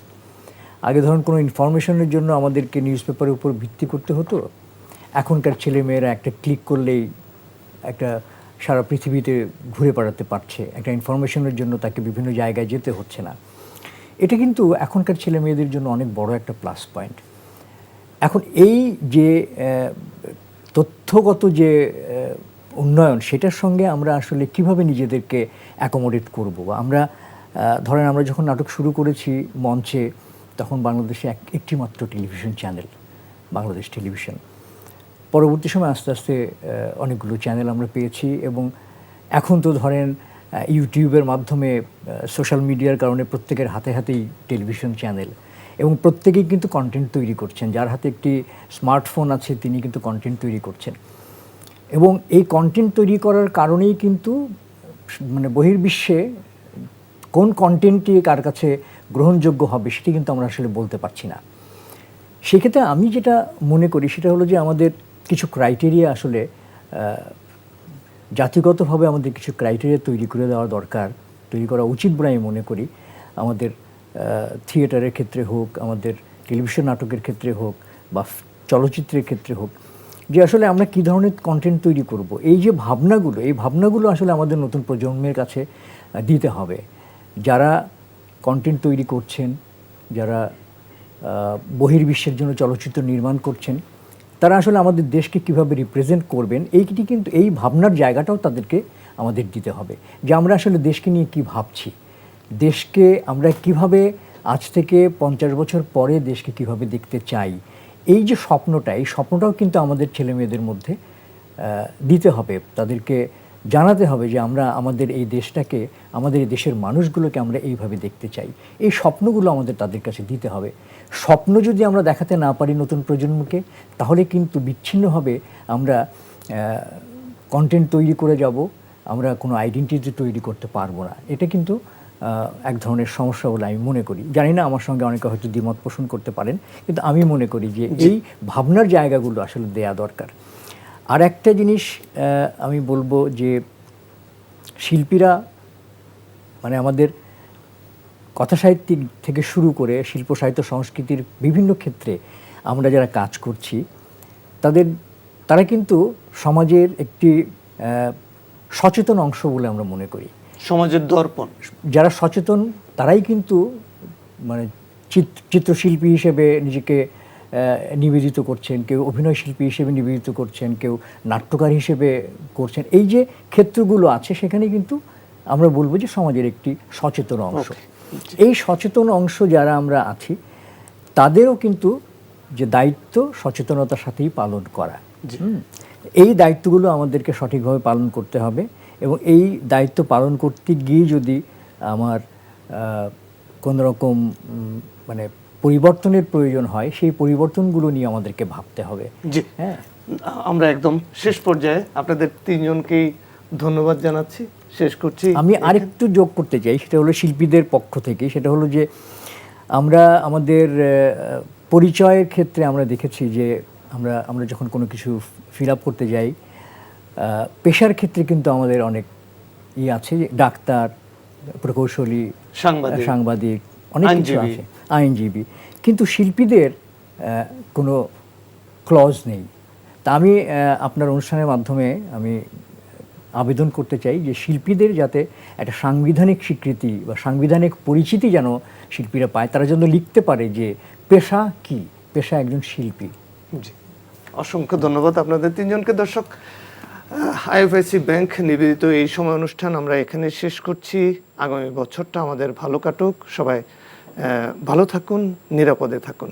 আগে ধরুন কোনো ইনফরমেশনের জন্য আমাদেরকে নিউজ পেপারের উপর ভিত্তি করতে হতো, এখনকার ছেলে মেয়েরা একটা ক্লিক করলেই একটা সারা পৃথিবীতে ঘুরে বেড়াতে পারছে, একটা ইনফরমেশনের জন্য তাকে বিভিন্ন জায়গায় যেতে হচ্ছে না। এটা কিন্তু এখনকার ছেলে মেয়েদের জন্য অনেক বড় একটা প্লাস পয়েন্ট। এখন এই যে তথ্যগত যে উন্নয়ন, সেটার সঙ্গে আমরা আসলে কিভাবে নিজেদেরকে অ্যাকোমোডেট করব। আমরা ধরেন আমরা যখন নাটক শুরু করেছি মঞ্চে, তখন বাংলাদেশে একটি মাত্র টেলিভিশন চ্যানেল, বাংলাদেশ টেলিভিশন। পরবর্তী সময় আস্তে আস্তে অনেকগুলো চ্যানেল আমরা পেয়েছি, এবং এখন তো ধরেন ইউটিউবের মাধ্যমে, সোশ্যাল মিডিয়ার কারণে প্রত্যেকের হাতে হাতেই টেলিভিশন চ্যানেল, এবং প্রত্যেকেই কিন্তু কন্টেন্ট তৈরি করছেন। যার হাতে একটি স্মার্টফোন আছে তিনি কিন্তু কন্টেন্ট তৈরি করছেন, এবং এই কন্টেন্ট তৈরি করার কারণেই কিন্তু মানে বহির্বিশ্বে কোন কন্টেন্টটি কার কাছে গ্রহণযোগ্য হবে সেটি কিন্তু আমরা আসলে বলতে পারছি না। সেক্ষেত্রে আমি যেটা মনে করি সেটা হলো যে আমাদের কিছু ক্রাইটেরিয়া, আসলে জাতিগতভাবে আমাদের কিছু ক্রাইটেরিয়া তৈরি করে দেওয়া দরকার, তৈরি করা উচিত বলে আমি মনে করি। আমাদের থিয়েটারের ক্ষেত্রে হোক, আমাদের টেলিভিশন নাটকের ক্ষেত্রে হোক, বা চলচ্চিত্রের ক্ষেত্রে হোক, যে আসলে আমরা কী ধরনের কন্টেন্ট তৈরি করব। এই যে ভাবনাগুলো, এই ভাবনাগুলো আসলে আমাদের নতুন প্রজন্মের কাছে দিতে হবে। যারা কন্টেন্ট তৈরি করছেন, যারা বহির্বিশ্বের জন্য চলচ্চিত্র নির্মাণ করছেন, তারা আসলে আমাদের দেশকে কিভাবে রিপ্রেজেন্ট করবেন, এইটি কিন্তু এই ভাবনার জায়গাটাও তাদেরকে আমাদের দিতে হবে, যে আমরা আসলে দেশকে নিয়ে কী ভাবছি, দেশকে আমরা কিভাবে আজ থেকে 50 বছর পরে দেশকে কিভাবে দেখতে চাই। এই যে স্বপ্নটা, এই স্বপ্নটাও কিন্তু আমাদের ছেলে মেয়েদের মধ্যে দিতে হবে, তাদেরকে জানাতে হবে যে আমরা আমাদের এই দেশটাকে, আমাদের এই দেশের মানুষগুলোকে আমরা এইভাবে দেখতে চাই। এই স্বপ্নগুলো আমাদের তাদের কাছে দিতে হবে। স্বপ্ন যদি আমরা দেখাতে না পারি নতুন প্রজন্মকে, তাহলে কিন্তু বিচ্ছিন্নভাবে আমরা কন্টেন্ট তৈরি করে যাব, আমরা কোনো আইডেন্টিটি তৈরি করতে পারবো না। এটা কিন্তু এক ধরনের সমস্যা বলে আমি মনে করি। জানি না, আমার সঙ্গে অনেকে হয়তো দ্বিমত পোষণ করতে পারেন, কিন্তু আমি মনে করি যে এই ভাবনার জায়গাগুলো আসলে দেয়া দরকার। আর একটা জিনিস আমি বলবো যে শিল্পীরা, মানে আমাদের কথা সাহিত্যিক থেকে শুরু করে শিল্প সাহিত্য সংস্কৃতির বিভিন্ন ক্ষেত্রে আমরা যারা কাজ করছি, তারা কিন্তু সমাজের একটি সচেতন অংশ বলে আমরা মনে করি। সমাজের দর্পণ। যারা সচেতন তারাই কিন্তু মানে চিত্রশিল্পী হিসেবে নিজেকে নিবেদিত করছেন, কেউ অভিনয় শিল্পী হিসেবে নিবেদিত করছেন, কেউ নাট্যকার হিসেবে করছেন। এই যে ক্ষেত্রগুলো আছে সেখানে কিন্তু আমরা বলবো যে সমাজের একটি সচেতন অংশ। এই সচেতন অংশ যারা আমরা আছি তাদেরও কিন্তু যে দায়িত্ব সচেতনতার সাথেই পালন করা। এই দায়িত্বগুলো আমাদেরকে সঠিকভাবে পালন করতে হবে, এবং এই দায়িত্ব পালন করতে গিয়ে যদি আমার কোনো রকম মানে পরিবর্তনের প্রয়োজন হয়, সেই পরিবর্তনগুলো নিয়ে আমাদেরকে ভাবতে হবে। জি, হ্যাঁ, আমরা একদম শেষ পর্যায়ে আপনাদের তিনজনকেই ধন্যবাদ জানাচ্ছি। শেষ করছি। আমি আরেকটু যোগ করতে চাই, সেটা হলো শিল্পীদের পক্ষ থেকে। সেটা হলো যে আমরা আমাদের পরিচয়ের ক্ষেত্রে আমরা দেখেছি যে আমরা যখন কোনো কিছু ফিল আপ করতে যাই, পেশার ক্ষেত্রে কিন্তু আমাদের অনেক আছে, ডাক্তার, প্রকৌশলী, সাংবাদিক, অনেক কিছু আছে, আইনজীবী। কিন্তু শিল্পীদের কোনো ক্লজ নেই। তা আমি আপনার অনুষ্ঠানের মাধ্যমে আমি আবেদন করতে চাই যে শিল্পীদের যাতে একটা সাংবিধানিক স্বীকৃতি বা সাংবিধানিক পরিচিতি যেন শিল্পীরা পায়, তারা যেন লিখতে পারে যে পেশা কি, পেশা একজন শিল্পী। জি, অসংখ্য ধন্যবাদ আপনাদের তিনজনকে। দর্শক, আইএফআইসি ব্যাংক নিবেদিত এই সময় অনুষ্ঠান আমরা এখানে শেষ করছি। আগামী বছরটা আমাদের ভালো কাটুক। সবাই ভালো থাকুন, নিরাপদে থাকুন।